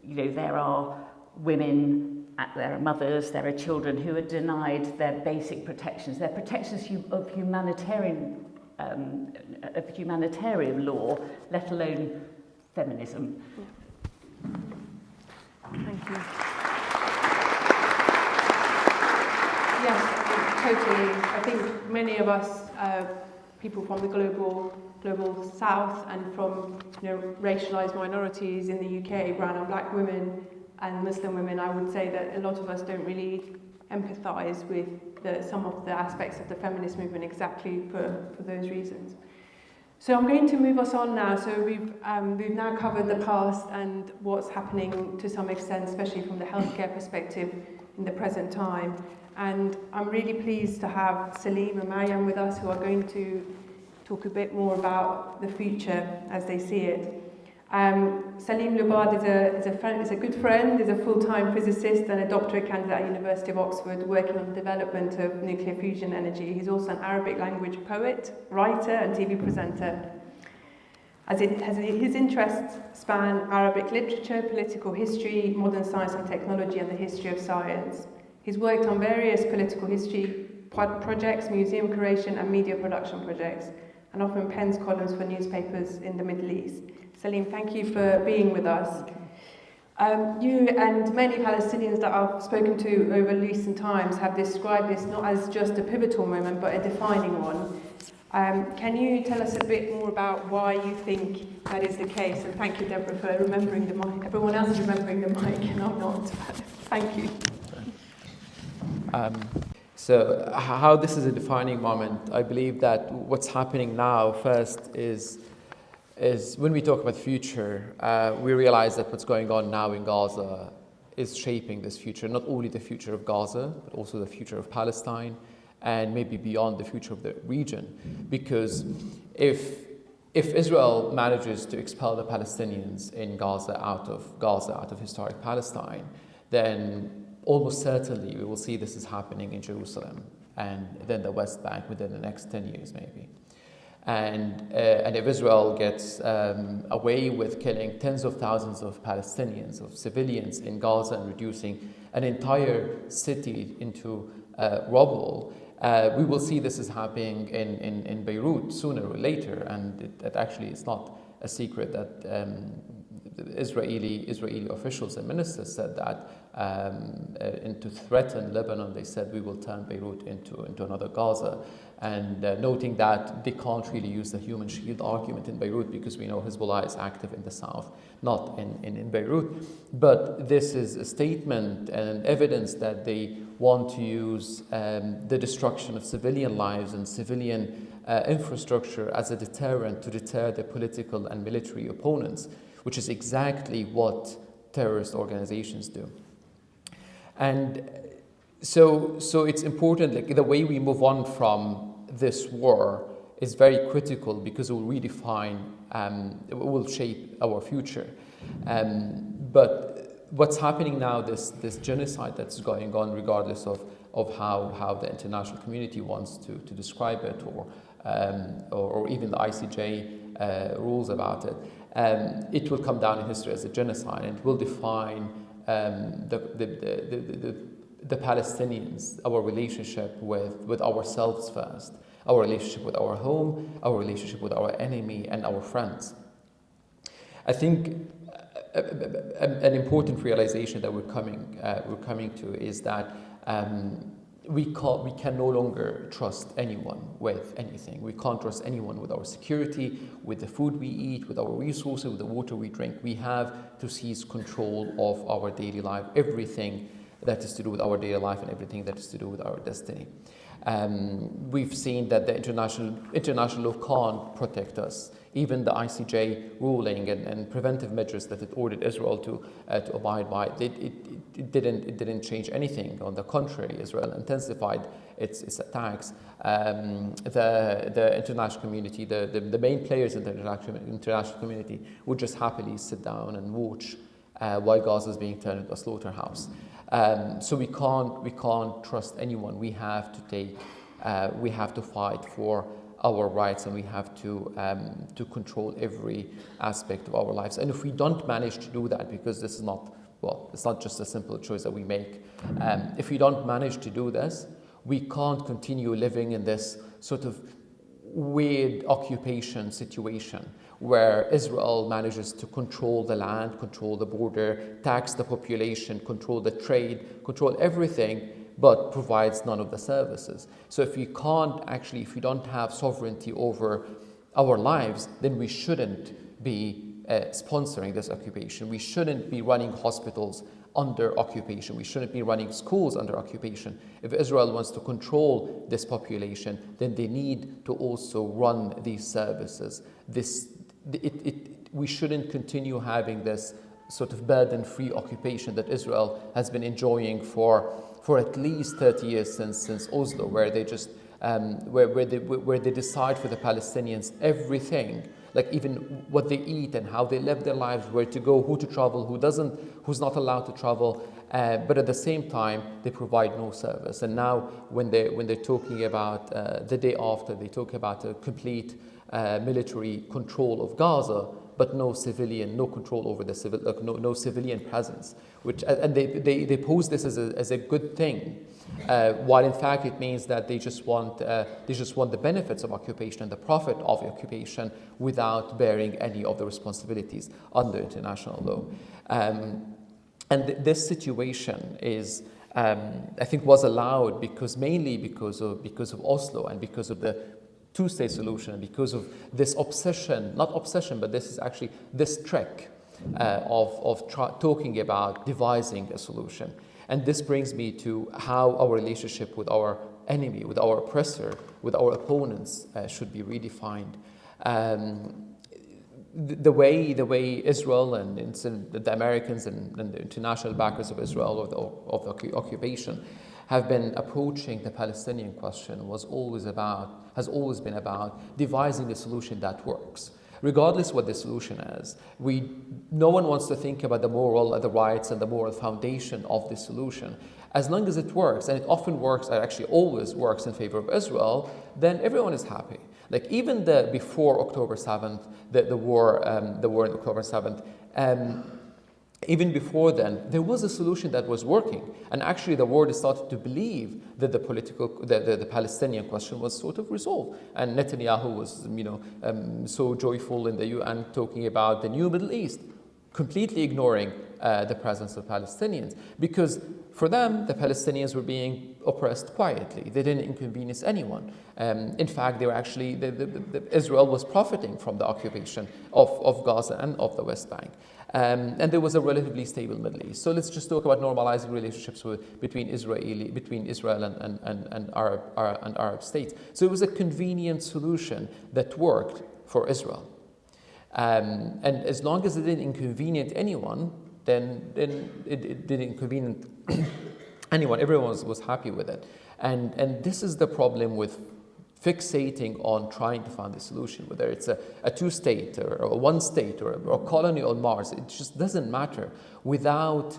there are women, there are mothers, there are children who are denied their basic protections, their protections of humanitarian law, let alone feminism. Yeah. Thank you. Yes, totally. I think many of us, people from the global south and from racialised minorities in the UK, brown and black women and Muslim women, I would say that a lot of us don't really empathise with some of the aspects of the feminist movement exactly for those reasons. So I'm going to move us on now. So we've now covered the past and what's happening to some extent, especially from the healthcare perspective in the present time. And I'm really pleased to have Salim and Mariam with us, who are going to talk a bit more about the future as they see it. Salim Lubad is a good friend, is a full-time physicist and a doctorate candidate at the University of Oxford, working on the development of nuclear fusion energy. He's also an Arabic language poet, writer and TV presenter. His interests span Arabic literature, political history, modern science and technology, and the history of science. He's worked on various political history projects, museum curation and media production projects, and often pens columns for newspapers in the Middle East. Salim, thank you for being with us. You and many Palestinians that I've spoken to over recent times have described this not as just a pivotal moment, but a defining one. Can you tell us a bit more about why you think that is the case? And thank you, Deborah, for remembering the mic. Everyone else is remembering the mic, and I'm not. Thank you. So how this is a defining moment, I believe that what's happening now first is when we talk about future, we realize that what's going on now in Gaza is shaping this future, not only the future of Gaza, but also the future of Palestine, and maybe beyond the future of the region. Because if Israel manages to expel the Palestinians in Gaza out of historic Palestine, then almost certainly we will see this is happening in Jerusalem and then the West Bank within the next 10 years maybe. And if Israel gets away with killing tens of thousands of Palestinians, of civilians in Gaza, and reducing an entire city into rubble, we will see this is happening in Beirut sooner or later. And it actually is not a secret that Israeli officials and ministers said that to threaten Lebanon, they said we will turn Beirut into another Gaza, and noting that they can't really use the human shield argument in Beirut because we know Hezbollah is active in the south, not in Beirut. But this is a statement and evidence that they want to use the destruction of civilian lives and civilian infrastructure as a deterrent to deter their political and military opponents, which is exactly what terrorist organizations do. And so it's important, like the way we move on from this war is very critical because it will redefine, it will shape our future. But what's happening now, this genocide that's going on, regardless of how the international community wants to describe it, or even the ICJ rules about it, it will come down in history as a genocide, and it will define the Palestinians, our relationship with ourselves first, our relationship with our home, our relationship with our enemy and our friends. I think an important realization that we're coming to is that we can no longer trust anyone with anything. We can't trust anyone with our security, with the food we eat, with our resources, with the water we drink. We have to seize control of our daily life, everything that is to do with our daily life and everything that is to do with our destiny. We've seen that the international law can't protect us. Even the ICJ ruling and preventive measures that it ordered Israel to abide by, it didn't change anything. On the contrary, Israel intensified its attacks. The international community, the main players in the international community, would just happily sit down and watch while Gaza is being turned into a slaughterhouse. So we can't trust anyone. We have to fight for our rights, and we have to control every aspect of our lives. And if we don't manage to do that, because this is it's not just a simple choice that we make. If we don't manage to do this, we can't continue living in this sort of weird occupation situation where Israel manages to control the land, control the border, tax the population, control the trade, control everything, but provides none of the services. So if we don't have sovereignty over our lives, then we shouldn't be sponsoring this occupation. We shouldn't be running hospitals under occupation. We shouldn't be running schools under occupation. If Israel wants to control this population, then they need to also run these services. We shouldn't continue having this sort of burden-free occupation that Israel has been enjoying for at least 30 years since Oslo, where they just where they decide for the Palestinians everything, like even what they eat and how they live their lives, where to go, who to travel, who's not allowed to travel. But at the same time, they provide no service. And now, when they're talking about the day after, they talk about a complete military control of Gaza, but no control over the no civilian presence. And they pose this as a good thing, while in fact it means that they just want the benefits of occupation and the profit of occupation without bearing any of the responsibilities under international law. And this situation is, I think, was allowed mainly because of Oslo and because of the two-state solution, and because of this this trick of talking about devising a solution. And this brings me to how our relationship with our enemy, with our oppressor, with our opponents should be redefined. The way Israel and the Americans and the international backers of Israel of the occupation have been approaching the Palestinian question has always been about devising a solution that works. Regardless what the solution is, no one wants to think about the rights and the moral foundation of the solution. As long as it works, and it often works, and actually always works in favor of Israel, then everyone is happy. Like even before October 7th, the war in October 7th, even before then, there was a solution that was working, and actually the world started to believe that the Palestinian question was sort of resolved. And Netanyahu was, so joyful in the UN, talking about the new Middle East, completely ignoring the presence of Palestinians, because for them, the Palestinians were being oppressed quietly. They didn't inconvenience anyone. In fact, they were actually Israel was profiting from the occupation of Gaza and of the West Bank. And there was a relatively stable Middle East. So let's just talk about normalizing relationships between Israel and Arab states. So it was a convenient solution that worked for Israel. And as long as it didn't inconvenience anyone, then it didn't inconvenience anyone. Everyone was happy with it. And this is the problem with fixating on trying to find a solution, whether it's a two-state or a one-state or a colony on Mars. It just doesn't matter without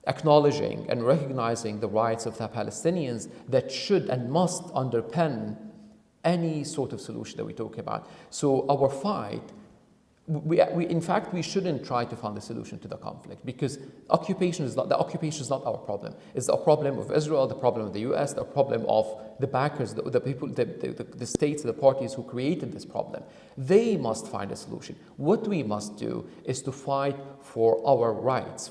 acknowledging and recognizing the rights of the Palestinians that should and must underpin any sort of solution that we talk about. So our fight, in fact, we shouldn't try to find a solution to the conflict, because the occupation is not our problem. It's the problem of Israel, the problem of the US, the problem of the backers, the people, the states, the parties who created this problem. They must find a solution. What we must do is to fight for our rights,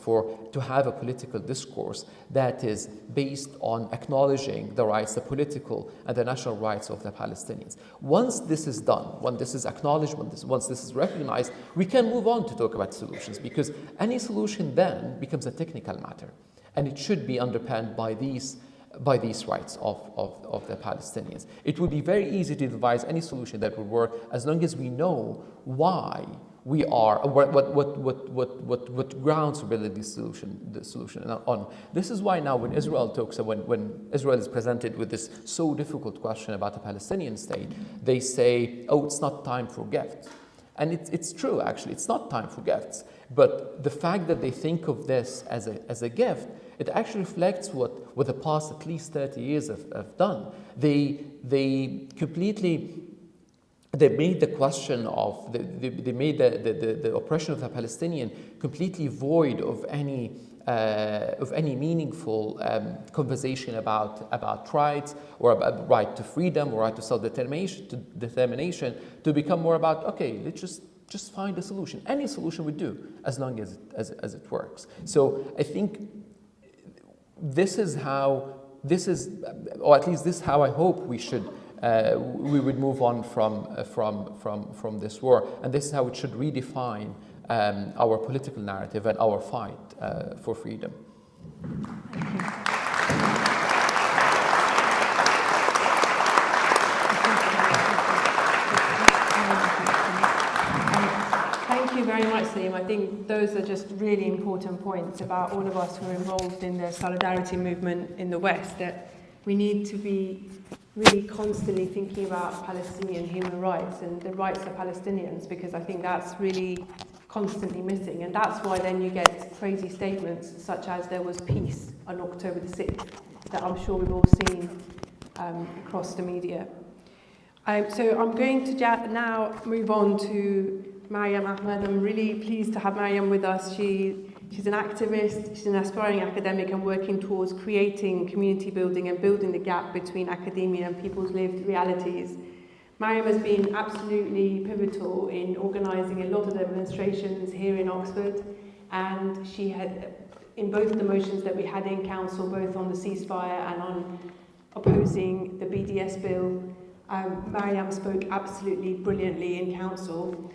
to have a political discourse that is based on acknowledging the rights, the political and the national rights of the Palestinians. Once this is done, when this is acknowledged, once this is recognized, we can move on to talk about solutions, because any solution then becomes a technical matter, and it should be underpinned by these rights of the Palestinians. It would be very easy to devise any solution that would work as long as we know why we are, what grounds we're building the solution on. This is why now when Israel talks, when Israel is presented with this so difficult question about a Palestinian state, they say, oh, it's not time for gifts. And it's true, actually, it's not time for gifts. But the fact that they think of this as a gift, it actually reflects what the past at least 30 years have done. They made the question of, they made the oppression of the Palestinian completely void of any meaningful conversation about rights, or about right to freedom, or right to self-determination, to become more about, okay, let's just find a solution. Any solution would do, as long as it works. So I think this is how, or at least this is how I hope we would move on from this war, and this is how it should redefine our political narrative and our fight for freedom. Thank you very much, Salim. I think those are just really important points about all of us who are involved in the solidarity movement in the West, that we need to be really constantly thinking about Palestinian human rights and the rights of Palestinians, because I think that's really constantly missing. And that's why then you get crazy statements such as there was peace on October the 6th, that I'm sure we've all seen across the media. So I'm going to now move on to Mariam Ahmed. I'm really pleased to have Mariam with us. She's an activist, she's an aspiring academic, and working towards creating community building and building the gap between academia and people's lived realities. Mariam has been absolutely pivotal in organising a lot of the demonstrations here in Oxford, and she had, in both the motions that we had in council, both on the ceasefire and on opposing the BDS bill, Mariam spoke absolutely brilliantly in council.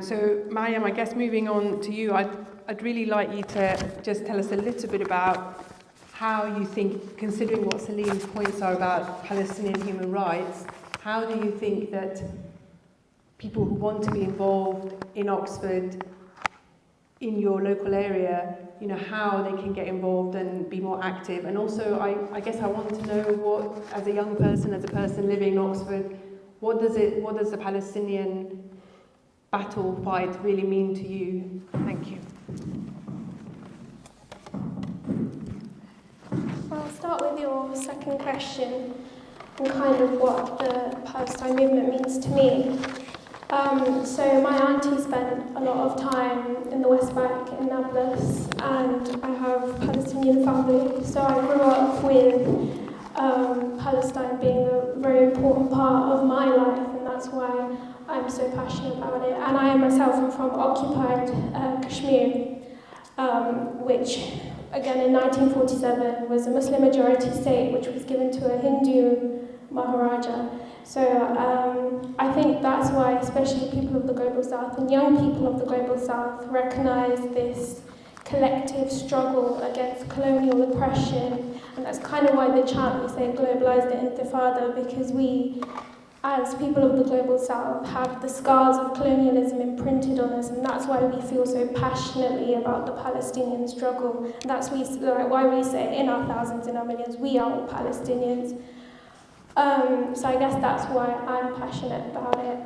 So Mariam, I guess moving on to you, I'd really like you to just tell us a little bit about how you think, considering what Salim's points are about Palestinian human rights, how do you think that people who want to be involved in Oxford, in your local area, you know, how they can get involved and be more active? And also, I guess I want to know what, as a young person, as a person living in Oxford, what does the Palestinian battle fight really mean to you? Thank you. I'll start with your second question and kind of what the Palestine movement means to me. So my auntie spent a lot of time in the West Bank in Nablus, and I have Palestinian family, so I grew up with Palestine being a very important part of my life, and that's why I'm so passionate about it. And I myself am from occupied Kashmir, which again in 1947 was a Muslim majority state which was given to a Hindu Maharaja. So I think that's why especially people of the Global South and young people of the Global South recognise this collective struggle against colonial oppression, and that's kind of why the chant we say globalised the Intifada, because we as people of the Global South have the scars of colonialism imprinted on us, and that's why we feel so passionately about the Palestinian struggle. And that's why we say in our thousands, in our millions, we are all Palestinians. So I guess that's why I'm passionate about it.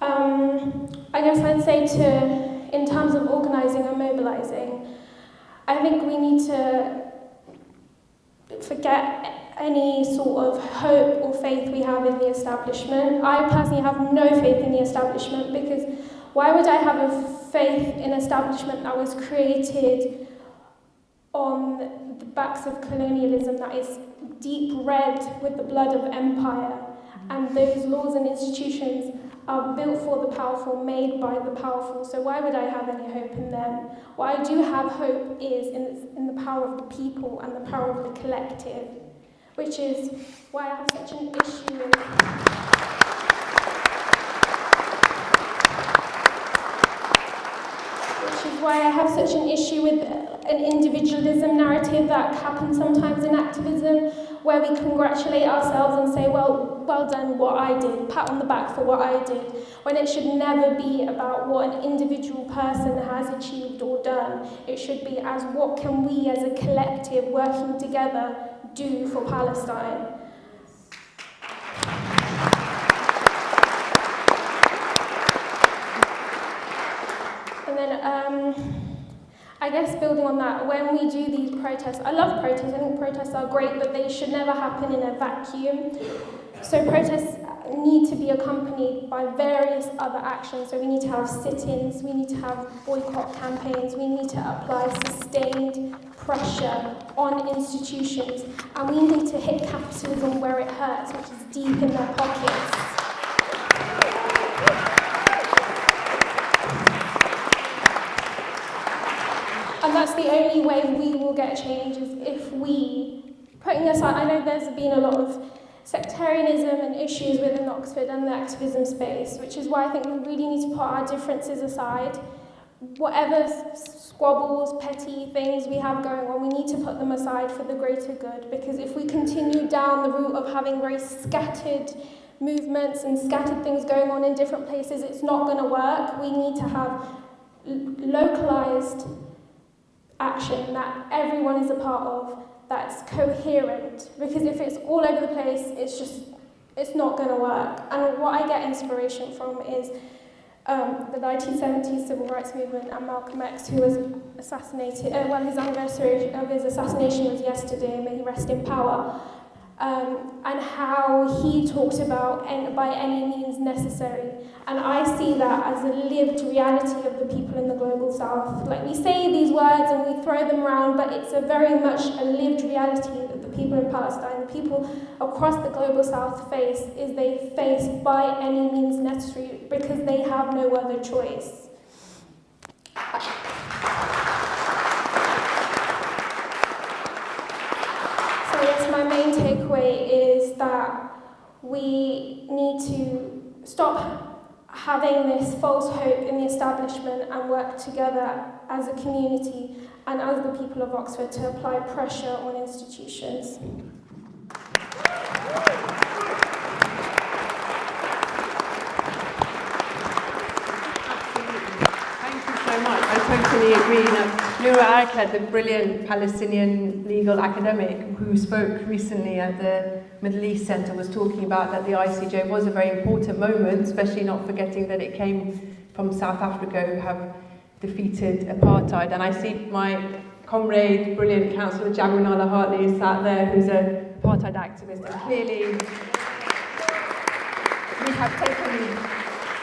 I guess I'd say in terms of organising and mobilising, I think we need to forget any sort of hope or faith we have in the establishment. I personally have no faith in the establishment, because why would I have a faith in an establishment that was created on the backs of colonialism, that is deep red with the blood of empire, and those laws and institutions are built for the powerful, made by the powerful, so why would I have any hope in them? What I do have hope is in the power of the people and the power of the collective, which is why I have such an issue with an individualism narrative that happens sometimes in activism, where we congratulate ourselves and say, well done, what I did, pat on the back for what I did, when it should never be about what an individual person has achieved or done. It should be as what can we as a collective working together do for Palestine. And then I guess building on that, when we do these protests, I love protests, I think protests are great, but they should never happen in a vacuum. So protests need to be accompanied by various other actions. So we need to have sit-ins, we need to have boycott campaigns, we need to apply sustained pressure on institutions, and we need to hit capitalism where it hurts, which is deep in their pockets. And that's the only way we will get change, is if we, putting aside, I know there's been a lot of sectarianism and issues within Oxford and the activism space, which is why I think we really need to put our differences aside. Whatever squabbles, petty things we have going on, we need to put them aside for the greater good, because if we continue down the route of having very scattered movements and scattered things going on in different places, it's not going to work. We need to have localized action that everyone is a part of, that's coherent, because if it's all over the place, it's not going to work. And what I get inspiration from is the 1970s civil rights movement and Malcolm X, who was assassinated, his anniversary of his assassination was yesterday, may he rest in power, and how he talked about by any means necessary. And I see that as a lived reality of the people in the global south. Like, we say these words and we throw them around, but it's a very much a lived reality that the people in Palestine, the people across the global south face, is they face by any means necessary, because they have no other choice. So yes, my main takeaway is that we need to stop having this false hope in the establishment and work together as a community and as the people of Oxford to apply pressure on institutions. So much. I totally agree. Noura Arkad, the brilliant Palestinian legal academic who spoke recently at the Middle East Centre, was talking about that the ICJ was a very important moment, especially not forgetting that it came from South Africa, who have defeated apartheid. And I see my comrade, brilliant Councillor Jagunala Hartley is sat there, who's an apartheid activist, and clearly we have taken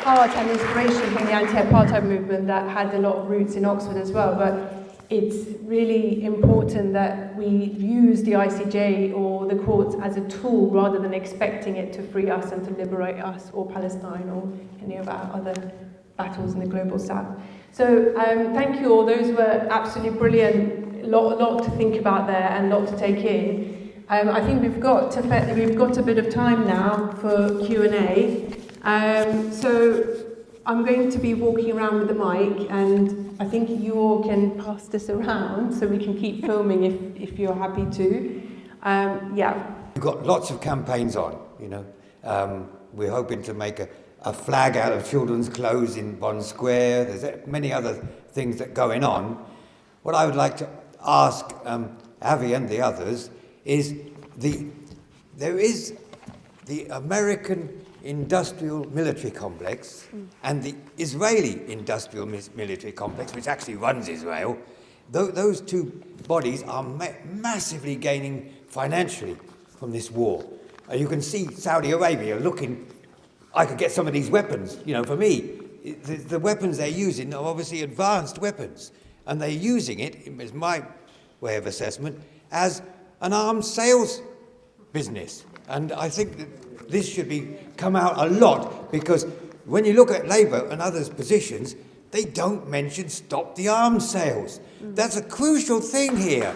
part and inspiration from the anti-apartheid movement that had a lot of roots in Oxford as well, but it's really important that we use the ICJ or the courts as a tool rather than expecting it to free us and to liberate us or Palestine or any of our other battles in the global south. So thank you all. Those were absolutely brilliant. A lot to think about there and a lot to take in. I think we've got a bit of time now for Q&A. So I'm going to be walking around with the mic, and I think you all can pass this around so we can keep filming if you're happy to. Yeah. We've got lots of campaigns on, you know. We're hoping to make a flag out of children's clothes in Bond Square. There's many other things that are going on. What I would like to ask Avi and the others is there is the American industrial military complex and the Israeli industrial military complex, which actually runs Israel. Those two bodies are massively gaining financially from this war. You can see Saudi Arabia looking, I could get some of these weapons. You know, for me, the weapons they're using are obviously advanced weapons, and they're using it, is my way of assessment, as an arms sales business. And I think that this should come out a lot, because when you look at Labour and others' positions, they don't mention stop the arms sales. That's a crucial thing here.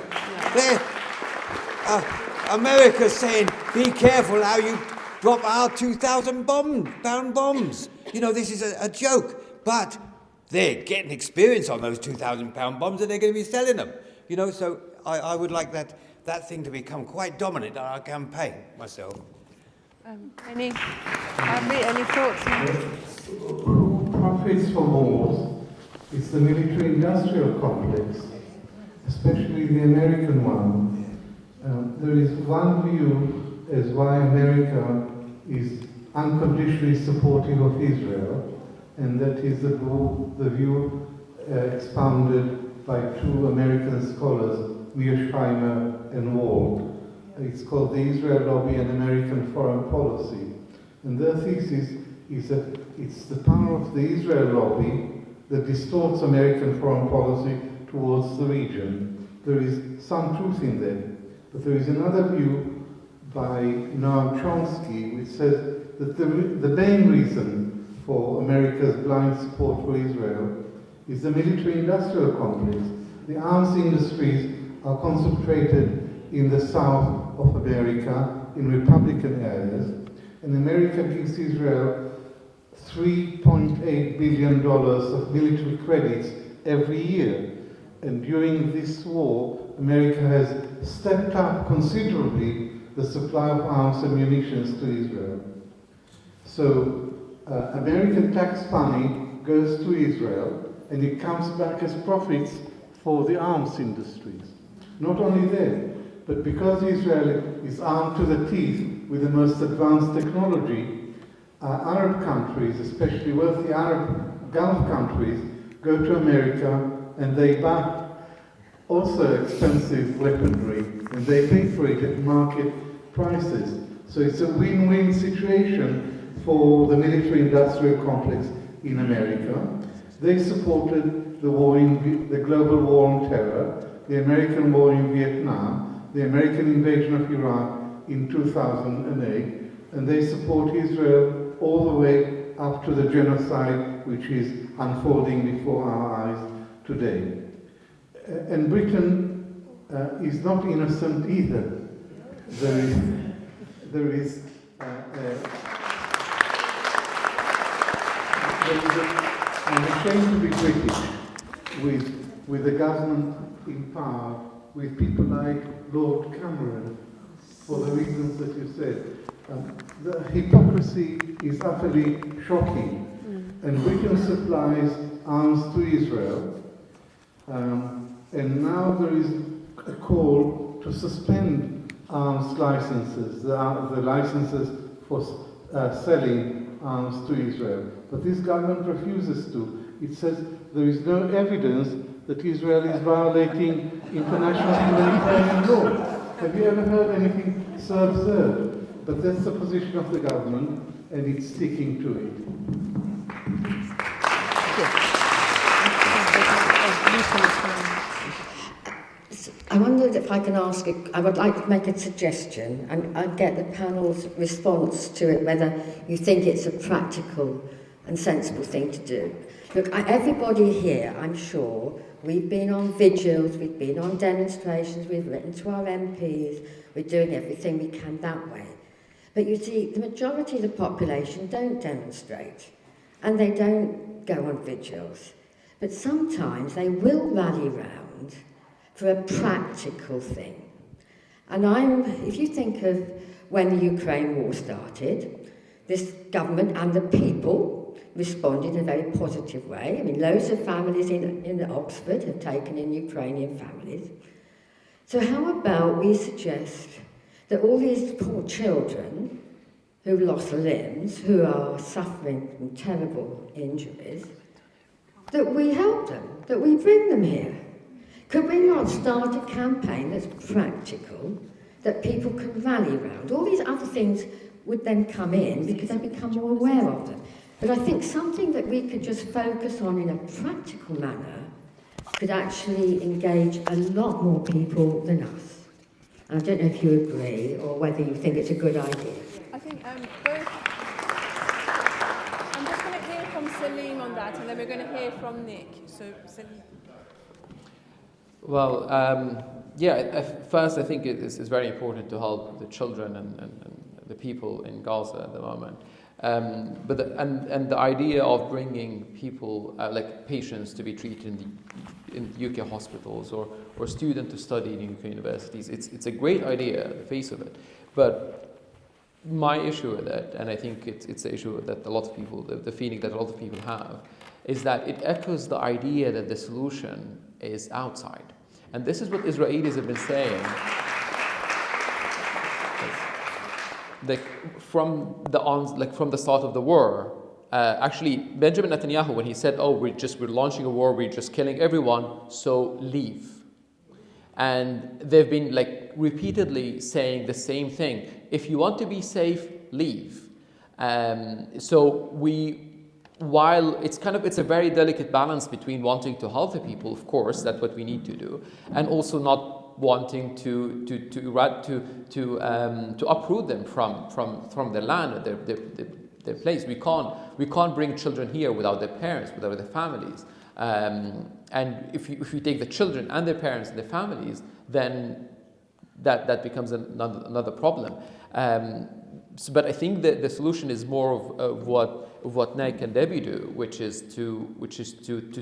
America's saying, be careful how you drop our 2,000 pound bombs. You know, this is a joke, but they're getting experience on those 2,000 pound bombs, and they're going to be selling them. You know, so I would like that thing to become quite dominant in our campaign, myself. Any thoughts? Who profits from wars is the military-industrial complex, especially the American one. There is one view as why America is unconditionally supportive of Israel, and that is the view expounded by two American scholars, Mearsheimer and Wald. It's called the Israel Lobby and American Foreign Policy. And their thesis is that it's the power of the Israel lobby that distorts American foreign policy towards the region. There is some truth in that. But there is another view by Noam Chomsky which says that the main reason for America's blind support for Israel is the military-industrial complex. The arms industries are concentrated in the south of America, in Republican areas, and America gives Israel $3.8 billion of military credits every year. And during this war, America has stepped up considerably the supply of arms and munitions to Israel. So American tax money goes to Israel, and it comes back as profits for the arms industries. Not only that, but because Israel is armed to the teeth with the most advanced technology, Arab countries, especially wealthy Arab Gulf countries, go to America and they buy also expensive weaponry, and they pay for it at market prices. So it's a win-win situation for the military-industrial complex in America. They supported the global war on terror, the American war in Vietnam, the American invasion of Iraq in 2008, and they support Israel all the way up to the genocide which is unfolding before our eyes today. And Britain is not innocent either. I'm ashamed to be British with the government in power, with people like Lord Cameron, for the reasons that you said. The hypocrisy is utterly shocking. And Britain supplies arms to Israel, and now there is a call to suspend arms licenses, the licenses for selling arms to Israel. But this government refuses to. It says there is no evidence that Israel is violating international humanitarian law. Have you ever heard anything so absurd? But that's the position of the government, and it's sticking to it. I wondered if I can ask, I would like to make a suggestion, and I'd get the panel's response to it, whether you think it's a practical and sensible thing to do. Look, everybody here, I'm sure, we've been on vigils, we've been on demonstrations, we've written to our MPs, we're doing everything we can that way. But you see, the majority of the population don't demonstrate, and they don't go on vigils. But sometimes they will rally round for a practical thing. And if you think of when the Ukraine war started, this government and the people responded in a very positive way. I mean, loads of families in Oxford have taken in Ukrainian families. So how about we suggest that all these poor children who've lost limbs, who are suffering from terrible injuries, that we help them, that we bring them here? Could we not start a campaign that's practical, that people can rally around. All these other things would then come in because they become more aware of them. But I think something that we could just focus on in a practical manner could actually engage a lot more people than us. And I don't know if you agree or whether you think it's a good idea. I think both. I'm just going to hear from Salim on that, and then we're going to hear from Nick. So, Salim. Well, first I think it's very important to help the children and the people in Gaza at the moment. But the idea of bringing people like patients to be treated in UK hospitals or students to study in UK universities, it's a great idea at the face of it. But my issue with it, and I think it's an issue that a lot of people, the feeling that a lot of people have, is that it echoes the idea that the solution is outside. And this is what Israelis have been saying. From the start of the war, actually Benjamin Netanyahu, when he said, we're launching a war, we're just killing everyone, so leave. And they've been repeatedly saying the same thing. If you want to be safe, leave. While it's a very delicate balance between wanting to help the people, of course, that's what we need to do, and also not wanting to uproot them from their land, their place. We can't bring children here without their parents, without their families. And if you take the children and their parents and their families, then that becomes another problem. But I think that the solution is more of what Nick and Debbie do, which is to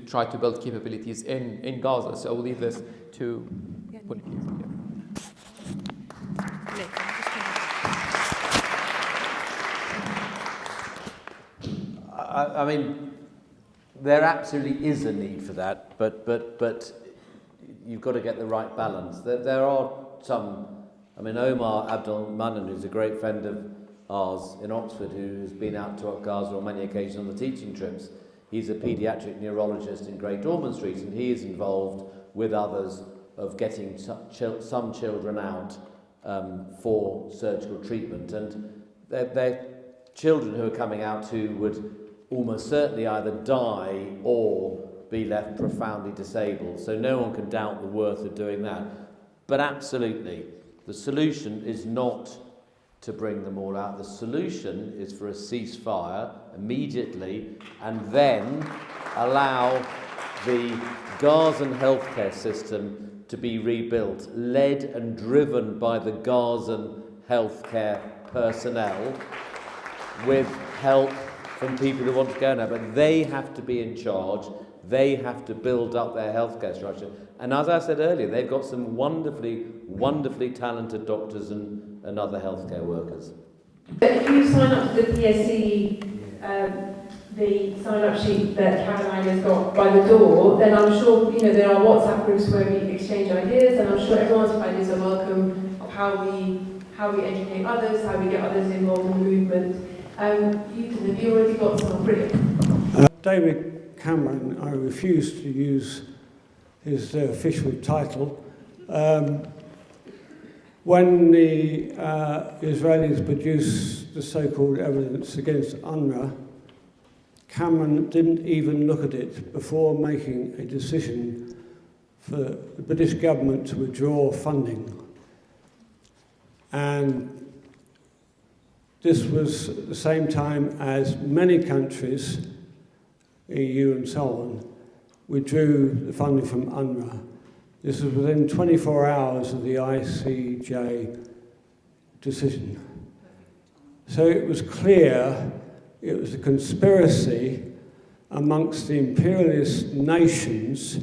try to build capabilities in Gaza. So I will leave this to. I mean, there absolutely is a need for that, but you've got to get the right balance. There are some. I mean, Omar Abdul Manan, who's a great friend of ours in Oxford, who has been out to Gaza on many occasions on the teaching trips. He's a paediatric neurologist in Great Ormond Street, and he is involved with others of getting some children out for surgical treatment. And they're children who are coming out who would almost certainly either die or be left profoundly disabled. So no one can doubt the worth of doing that. But absolutely, the solution is not to bring them all out. The solution is for a ceasefire immediately and then allow the Gazan healthcare system to be rebuilt, led and driven by the Gazan healthcare personnel with help from people who want to go now. But they have to be in charge. They have to build up their healthcare structure. And as I said earlier, they've got some wonderfully talented doctors and other healthcare workers. If you sign up to the PSE, the sign-up sheet that Caroline has got by the door, then I'm sure there are WhatsApp groups where we exchange ideas, and I'm sure everyone's ideas are welcome of how we educate others, how we get others involved in the movement. Have you already got some? Brilliant. David Cameron, I refuse to use his official title. When the Israelis produced the so-called evidence against UNRWA, Cameron didn't even look at it before making a decision for the British government to withdraw funding. And this was at the same time as many countries, EU and so on, withdrew the funding from UNRWA. This was within 24 hours of the ICJ decision. So it was clear it was a conspiracy amongst the imperialist nations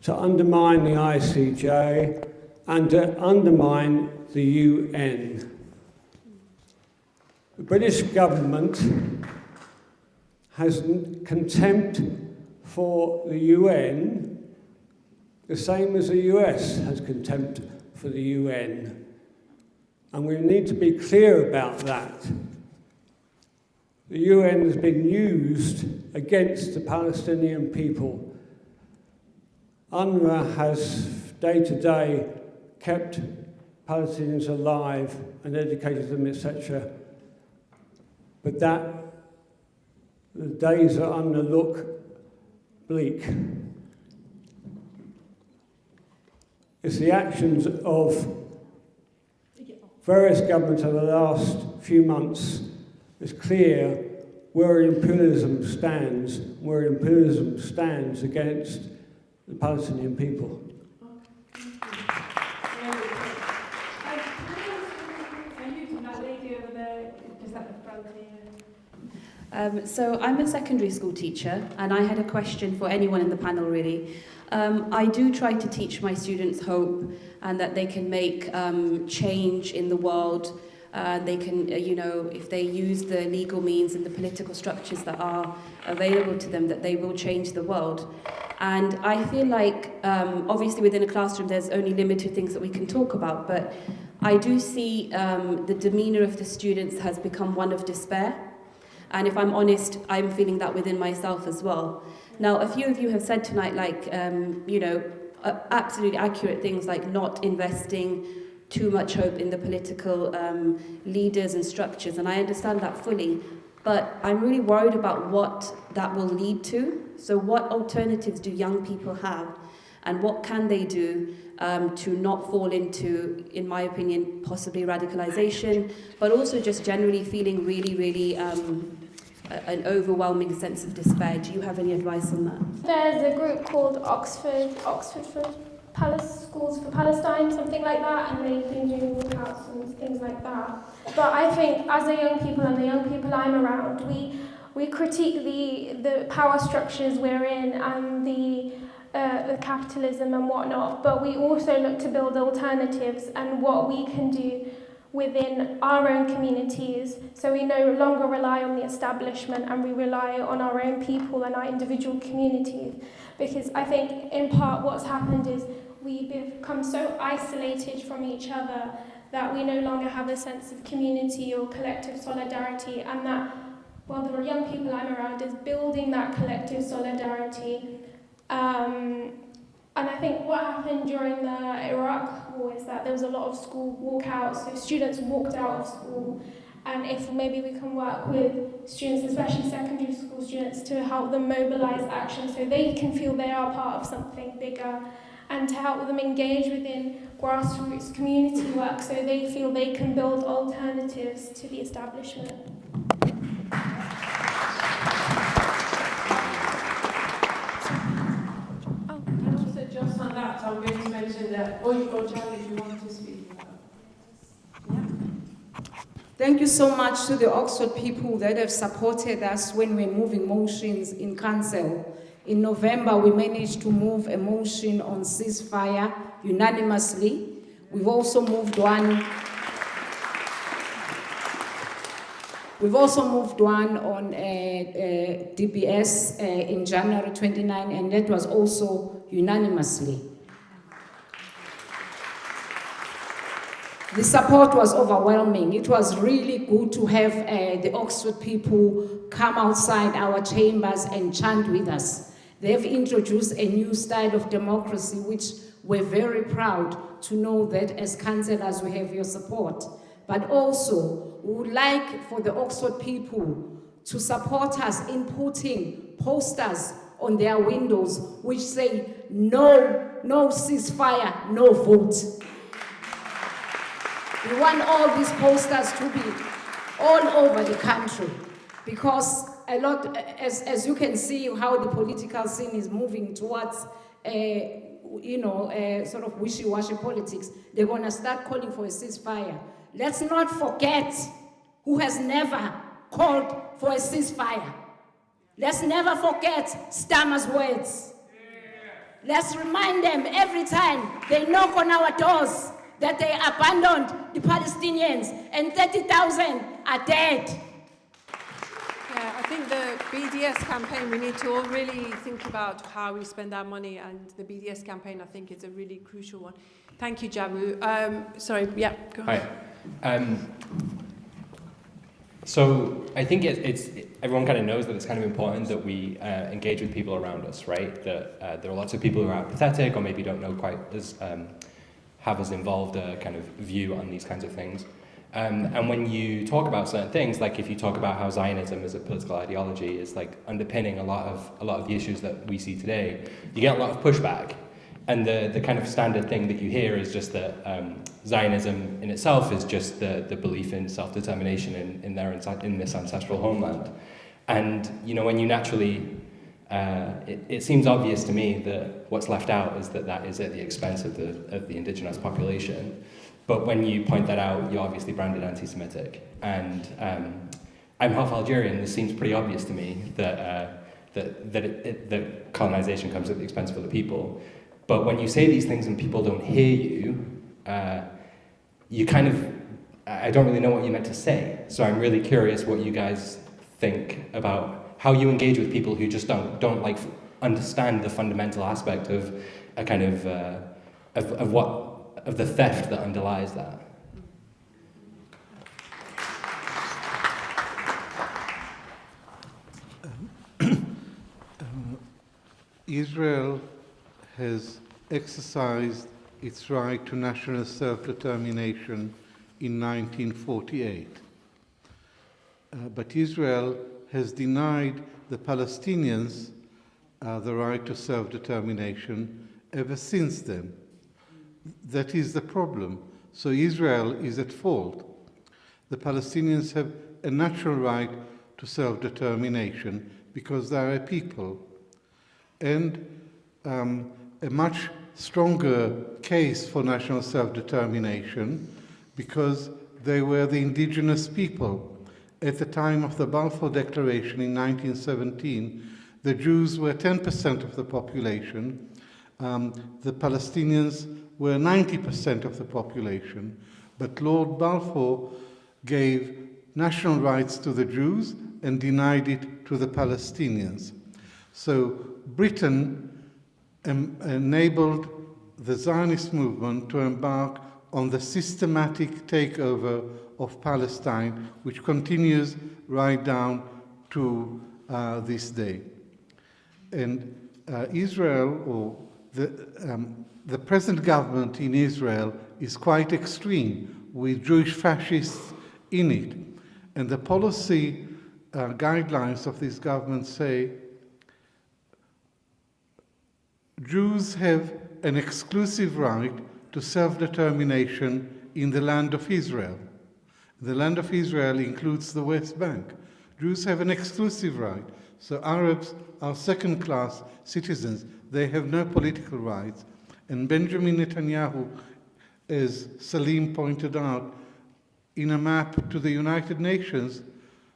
to undermine the ICJ and to undermine the UN. The British government has contempt for the UN, the same as the US has contempt for the UN. And we need to be clear about that. The UN has been used against the Palestinian people. UNRWA has day to day kept Palestinians alive and educated them, etc. But the days are on the look bleak. It's the actions of various governments over the last few months. It's clear where imperialism stands against the Palestinian people. So I'm a secondary school teacher, and I had a question for anyone in the panel, really. I do try to teach my students hope and that they can make change in the world. They can, if they use the legal means and the political structures that are available to them, that they will change the world. And I feel like, obviously within a classroom, there's only limited things that we can talk about, but I do see the demeanour of the students has become one of despair. And if I'm honest, I'm feeling that within myself as well. Now, a few of you have said tonight, absolutely accurate things like not investing too much hope in the political leaders and structures, and I understand that fully. But I'm really worried about what that will lead to. So what alternatives do young people have? And what can they do to not fall into, in my opinion, possibly radicalization, but also just generally feeling really, really an overwhelming sense of despair? Do you have any advice on that? There's a group called Oxford for Schools for Palestine, something like that, and they've been doing walkouts and things like that. But I think as a young people and the young people I'm around, we critique the power structures we're in and the capitalism and whatnot, but we also look to build alternatives and what we can do within our own communities, so we no longer rely on the establishment and we rely on our own people and our individual communities. Because I think in part what's happened is we become so isolated from each other that we no longer have a sense of community or collective solidarity, and that, well, the young people I'm around is building that collective solidarity. And I think what happened during the Iraq war is that there was a lot of school walkouts, so students walked out of school, and if maybe we can work with students, especially secondary school students, to help them mobilise action so they can feel they are part of something bigger, and to help them engage within grassroots community work so they feel they can build alternatives to the establishment. Just on that, I'm going to mention that, or Charlie, if you want to speak. Yeah. Thank you so much to the Oxford people that have supported us when we're moving motions in council. In November, we managed to move a motion on ceasefire unanimously. We've also moved one. We've also moved one on DBS in January 29, and that was also unanimously. The support was overwhelming. It was really good to have the Oxford people come outside our chambers and chant with us. They've introduced a new style of democracy, which we're very proud to know that as councillors we have your support. But also, we would like for the Oxford people to support us in putting posters on their windows which say, no ceasefire, no vote. We want all these posters to be all over the country, because a lot, as you can see how the political scene is moving towards sort of wishy-washy politics, they're going to start calling for a ceasefire. Let's not forget who has never called for a ceasefire. Let's never forget Stammer's words. Let's remind them every time they knock on our doors that they abandoned the Palestinians and 30,000 are dead. Yeah, I think the BDS campaign, we need to all really think about how we spend our money, and the BDS campaign, I think, is a really crucial one. Thank you, Jabu. Sorry, yeah, go ahead. Hi. So I think it's everyone kind of knows that it's kind of important that we engage with people around us, right? That there are lots of people who are apathetic or maybe don't know quite as have as involved a kind of view on these kinds of things. And when you talk about certain things, like if you talk about how Zionism as a political ideology is like underpinning a lot of the issues that we see today, you get a lot of pushback. And the kind of standard thing that you hear is just that Zionism in itself is just the belief in self-determination in this ancestral homeland. And when you naturally, it seems obvious to me that what's left out is that is at the expense of the indigenous population. But when you point that out, you're obviously branded anti-Semitic. And I'm half Algerian. This seems pretty obvious to me that colonization comes at the expense of other people. But when you say these things and people don't hear you, you kind of, I don't really know what you meant to say. So I'm really curious what you guys think about how you engage with people who just don't like understand the fundamental aspect of a kind of the theft that underlies that. Israel has exercised its right to national self-determination in 1948. But Israel has denied the Palestinians the right to self-determination ever since then. That is the problem. So Israel is at fault. The Palestinians have a natural right to self-determination because they are a people. And a much stronger case for national self-determination because they were the indigenous people. At the time of the Balfour Declaration in 1917, the Jews were 10% of the population. The Palestinians were 90% of the population. But Lord Balfour gave national rights to the Jews and denied it to the Palestinians. So Britain enabled the Zionist movement to embark on the systematic takeover of Palestine, which continues right down to this day. And Israel, or the present government in Israel, is quite extreme, with Jewish fascists in it. And the policy guidelines of this government say Jews have an exclusive right to self-determination in the land of Israel. The land of Israel includes the West Bank. Jews have an exclusive right. So Arabs are second-class citizens. They have no political rights. And Benjamin Netanyahu, as Salim pointed out, in a map to the United Nations,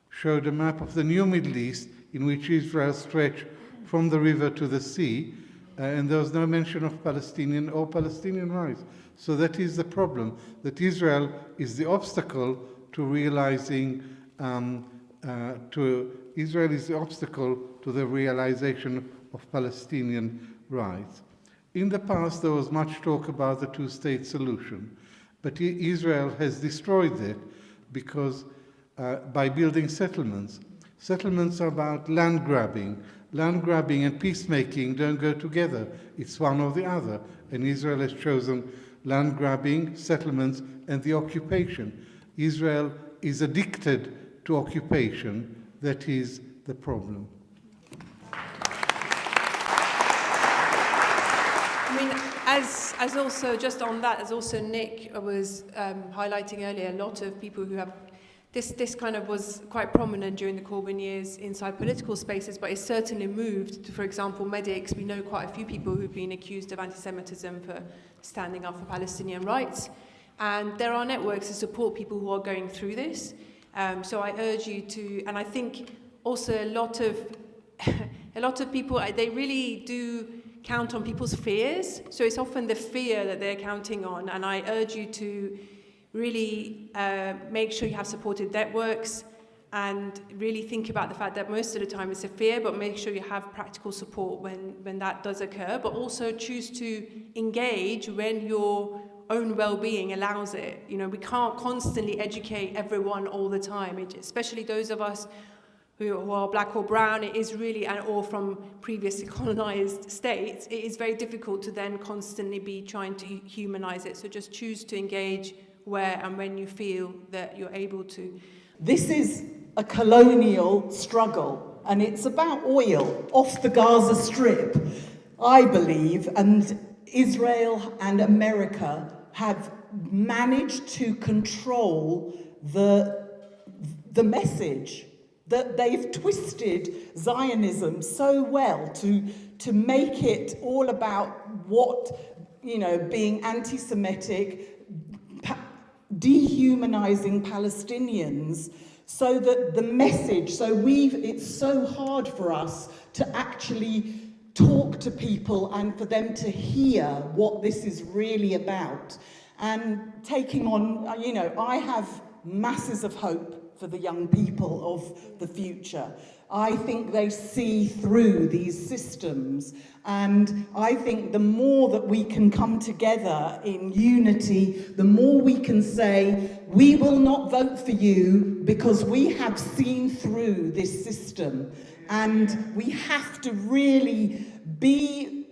showed a map of the new Middle East in which Israel stretched from the river to the sea, and there was no mention of Palestinian rights. So that is the problem, that Israel is the obstacle to realizing, Israel is the obstacle to the realization of Palestinian rights. In the past, there was much talk about the two-state solution, but Israel has destroyed that because by building settlements. Settlements are about land grabbing. Land grabbing and peacemaking don't go together. It's one or the other. And Israel has chosen land grabbing, settlements, and the occupation. Israel is addicted to occupation. That is the problem. I mean, as also, just on that, as also Nick was highlighting earlier, a lot of people who have this kind of was quite prominent during the Corbyn years inside political spaces, but it's certainly moved to, for example, medics. We know quite a few people who've been accused of anti-Semitism for standing up for Palestinian rights. And there are networks to support people who are going through this. So I urge you to, and I think also a lot of people, they really do count on people's fears. So it's often the fear that they're counting on. And I urge you to really make sure you have supported networks and really think about the fact that most of the time it's a fear, but make sure you have practical support when that does occur, but also choose to engage when your own well-being allows it. You know, we can't constantly educate everyone all the time, especially those of us who are black or brown, it is really, or from previously colonized states, it is very difficult to then constantly be trying to humanize it. So just choose to engage where and when you feel that you're able to. This is a colonial struggle, and it's about oil off the Gaza Strip, I believe, and Israel and America have managed to control the message, that they've twisted Zionism so well to make it all about what, being anti-Semitic, dehumanizing Palestinians, so that the message, it's so hard for us to actually talk to people and for them to hear what this is really about. And taking on, I have masses of hope for the young people of the future. I think they see through these systems, and I think the more that we can come together in unity, the more we can say, we will not vote for you because we have seen through this system, and we have to really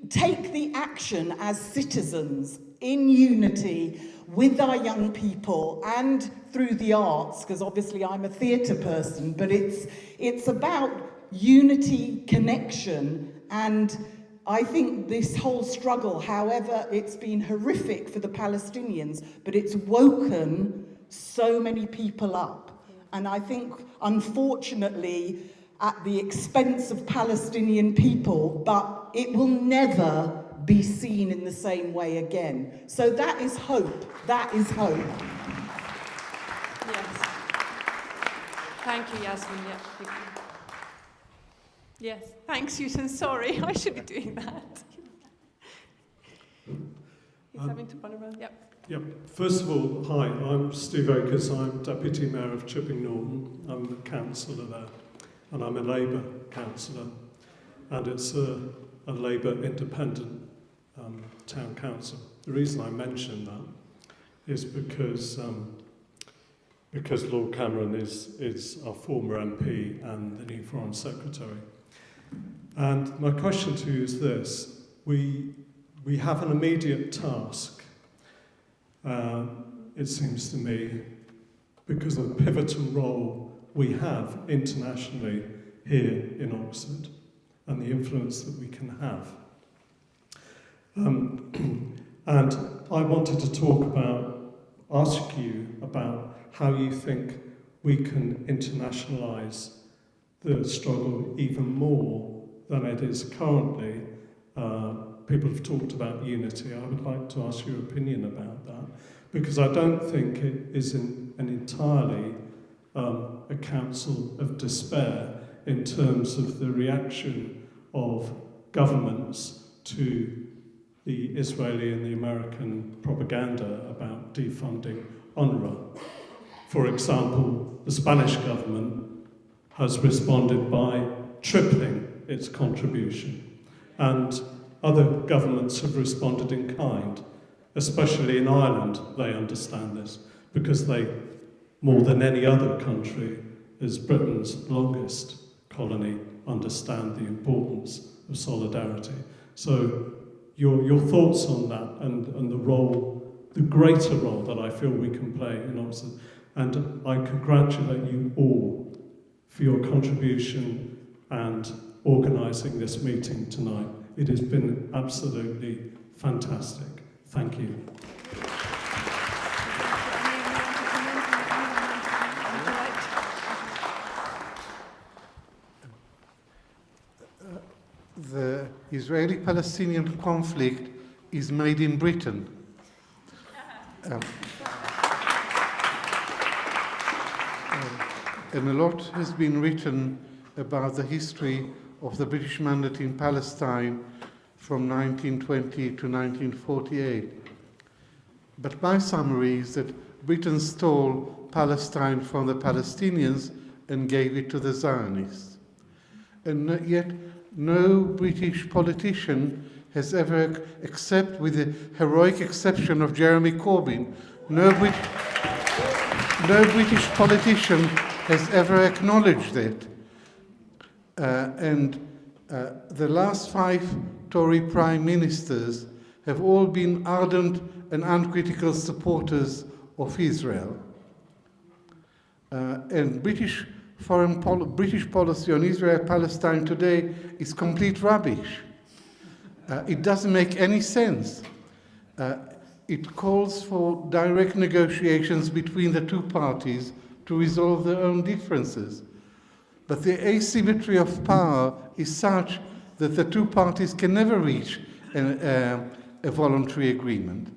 take the action as citizens in unity with our young people and through the arts, because obviously I'm a theatre person, but it's about unity, connection, and I think this whole struggle, however it's been horrific for the Palestinians, but it's woken so many people up. And I think, unfortunately, at the expense of Palestinian people, but it will never be seen in the same way again. So that is hope. That is hope. Yes. Thank you, Yasmin. Yeah, thank you. Yes, thanks, Susan. Sorry, I should be doing that. He's having to run around. Yep. Yep. First of all, hi, I'm Steve Akers. I'm Deputy Mayor of Chipping Norton. I'm the councillor there, and I'm a Labour councillor, and it's a Labour independent town council. The reason I mention that is because Lord Cameron is our former MP and the new Foreign Secretary. And my question to you is this: we have an immediate task, it seems to me, because of the pivotal role we have internationally here in Oxford and the influence that we can have. And I wanted to ask you about how you think we can internationalise the struggle even more than it is currently. People have talked about unity. I would like to ask your opinion about that, because I don't think it is an entirely a council of despair in terms of the reaction of governments to the Israeli and the American propaganda about defunding UNRWA. For example, the Spanish government has responded by tripling its contribution, and other governments have responded in kind, especially in Ireland. They understand this because they, more than any other country, as Britain's longest colony, understand the importance of solidarity. So your thoughts on that and the role, the greater role that I feel we can play in Oxford. And I congratulate you all for your contribution and organising this meeting tonight. It has been absolutely fantastic. Thank you. The Israeli-Palestinian conflict is made in Britain. And a lot has been written about the history of the British mandate in Palestine from 1920 to 1948. But my summary is that Britain stole Palestine from the Palestinians and gave it to the Zionists. And yet no British politician has ever, except with the heroic exception of Jeremy Corbyn, no British politician has ever acknowledged it. The last 5 Tory prime ministers have all been ardent and uncritical supporters of Israel. And British policy on Israel-Palestine today is complete rubbish. It doesn't make any sense. It calls for direct negotiations between the two parties to resolve their own differences. But the asymmetry of power is such that the two parties can never reach a voluntary agreement.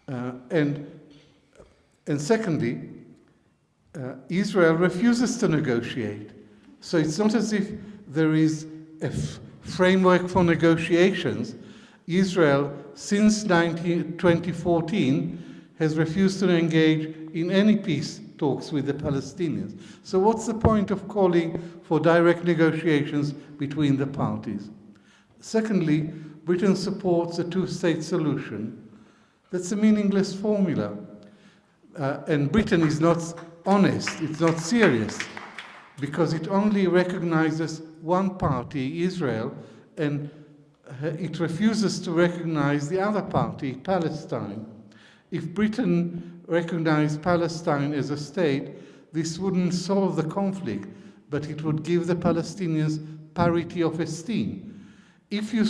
And secondly, Israel refuses to negotiate. So it's not as if there is a framework for negotiations. Israel, since 2014, has refused to engage in any peace talks with the Palestinians. So what's the point of calling for direct negotiations between the parties? Secondly, Britain supports a two-state solution. That's a meaningless formula. And Britain is not honest, it's not serious, because it only recognizes one party, Israel, and it refuses to recognize the other party, Palestine. If Britain recognized Palestine as a state, this wouldn't solve the conflict, but it would give the Palestinians parity of esteem. If you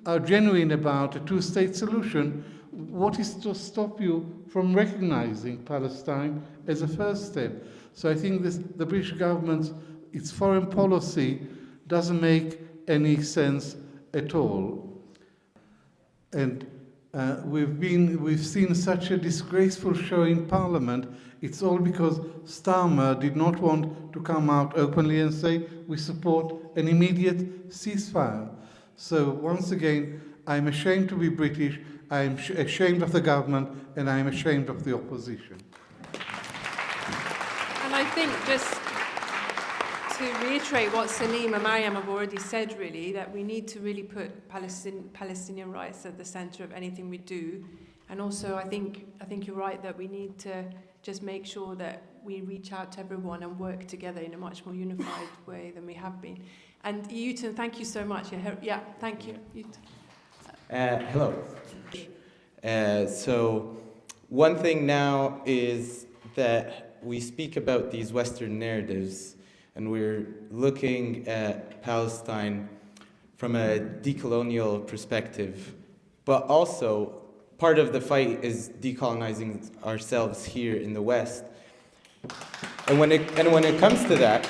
are genuine about a two-state solution, what is to stop you from recognizing Palestine as a first step? So I think the British government, its foreign policy doesn't make any sense at all. And we've seen such a disgraceful show in Parliament. It's all because Starmer did not want to come out openly and say we support an immediate ceasefire. So once again, I'm ashamed to be British, I'm ashamed of the government, and I'm ashamed of the opposition. And I think just to reiterate what Salim and Mariam have already said, really, that we need to really put Palestinian rights at the centre of anything we do. And also, I think you're right that we need to just make sure that we reach out to everyone and work together in a much more unified way than we have been. And Uton, thank you so much. Yeah, thank you. Hello. So one thing now is that we speak about these Western narratives, and we're looking at Palestine from a decolonial perspective, but also part of the fight is decolonizing ourselves here in the West. And when it comes to that,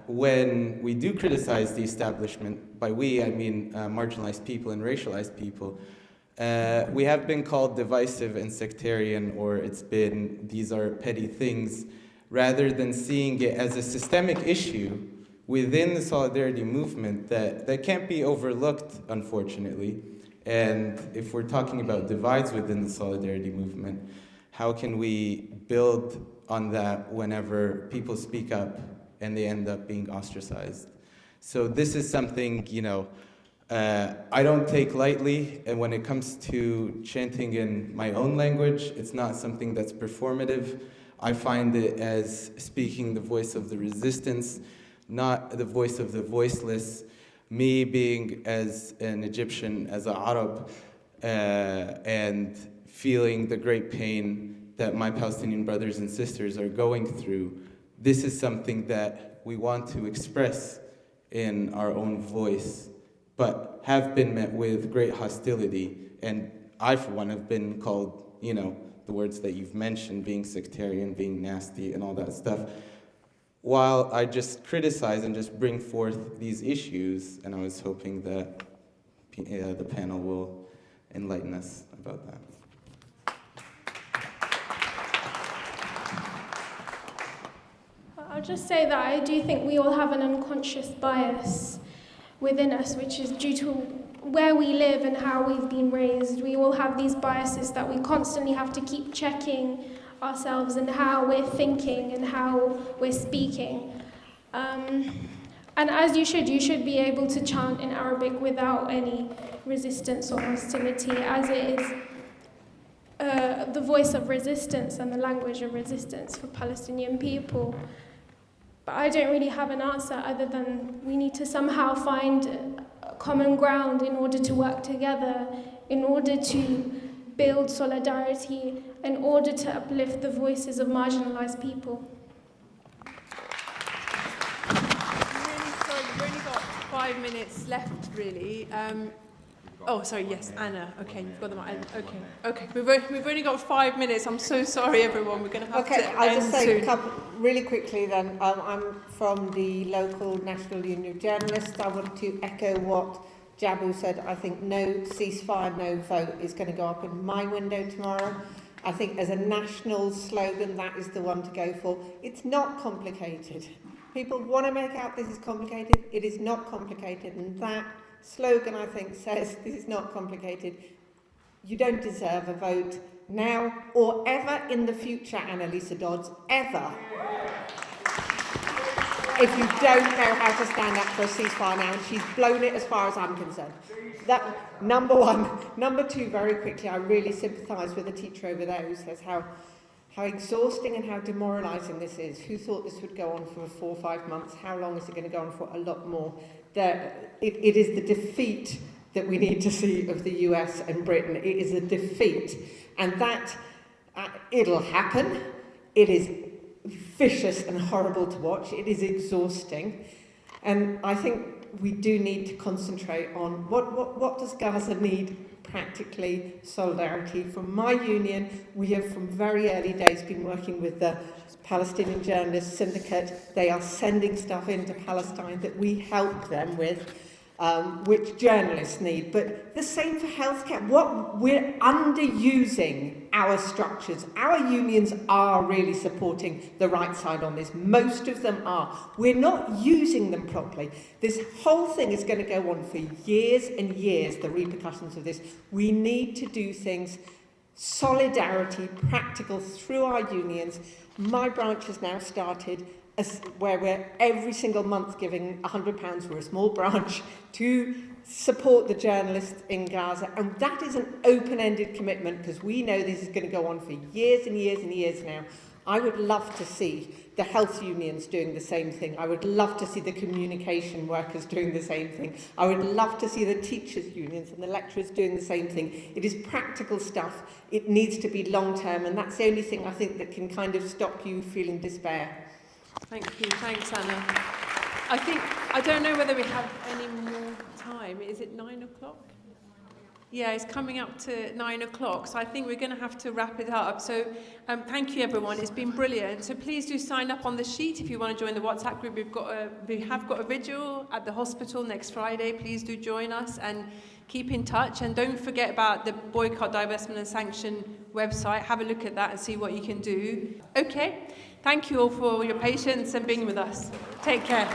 when we do criticize the establishment, by we I mean marginalized people and racialized people, we have been called divisive and sectarian, or it's been these are petty things, rather than seeing it as a systemic issue within the solidarity movement that can't be overlooked, unfortunately. And if we're talking about divides within the solidarity movement, how can we build on that whenever people speak up and they end up being ostracized? So this is something, I don't take lightly, and when it comes to chanting in my own language, it's not something that's performative. I find it as speaking the voice of the resistance, not the voice of the voiceless. Me being as an Egyptian, as an Arab, and feeling the great pain that my Palestinian brothers and sisters are going through, this is something that we want to express in our own voice, but have been met with great hostility. And I, for one, have been called, the words that you've mentioned, being sectarian, being nasty, and all that stuff, while I just criticize and just bring forth these issues. And I was hoping that the panel will enlighten us about that. I'll just say that I do think we all have an unconscious bias within us, which is due to where we live and how we've been raised. We all have these biases that we constantly have to keep checking ourselves and how we're thinking and how we're speaking. And as you should be able to chant in Arabic without any resistance or hostility, as it is the voice of resistance and the language of resistance for Palestinian people. But I don't really have an answer other than we need to somehow find a common ground in order to work together, in order to build solidarity, in order to uplift the voices of marginalised people. Really sorry, we've only got 5 minutes left, really. Sorry, yes, Anna. Okay, you've got the mic. Okay. We've only got 5 minutes. I'm so sorry, everyone. We're going to have to I'll end just say soon. a couple, really quickly then. I'm from the local National Union of Journalists. I want to echo what Jabu said. I think no ceasefire, no vote is going to go up in my window tomorrow. I think as a national slogan, that is the one to go for. It's not complicated. People want to make out this is complicated. It is not complicated, and that slogan, I think, says this is not complicated. You don't deserve a vote now or ever in the future, Annalisa Dodds, ever. If you don't know how to stand up for a ceasefire now, and she's blown it as far as I'm concerned. That, number one. Number two, very quickly, I really sympathise with the teacher over there who says how exhausting and how demoralising this is. Who thought this would go on for 4 or 5 months? How long is it going to go on for? A lot more. It is the defeat that we need to see of the US and Britain. It is a defeat. And that, it'll happen. It is vicious and horrible to watch. It is exhausting. And I think we do need to concentrate on what does Gaza need practically? Solidarity. From my union, we have from very early days been working with the Palestinian Journalists Syndicate. They are sending stuff into Palestine that we help them with, which journalists need. But the same for healthcare. We're underusing our structures. Our unions are really supporting the right side on this. Most of them are. We're not using them properly. This whole thing is going to go on for years and years, the repercussions of this. We need to do things, solidarity, practical through our unions. My branch has now started where we're every single month giving £100, we're a small branch, to support the journalists in Gaza. And that is an open-ended commitment because we know this is going to go on for years and years and years now. I would love to see the health unions doing the same thing. I would love to see the communication workers doing the same thing. I would love to see the teachers' unions and the lecturers doing the same thing. It is practical stuff. It needs to be long-term, and that's the only thing I think that can kind of stop you feeling despair. Thank you. Thanks, Anna. I don't know whether we have any more time. Is it 9 o'clock? Yeah, it's coming up to 9 o'clock, so I think we're going to have to wrap it up. So thank you, everyone. It's been brilliant. So please do sign up on the sheet if you want to join the WhatsApp group. We have got a vigil at the hospital next Friday. Please do join us and keep in touch. And don't forget about the Boycott, Divestment and Sanction website. Have a look at that and see what you can do. Okay. Thank you all for your patience and being with us. Take care.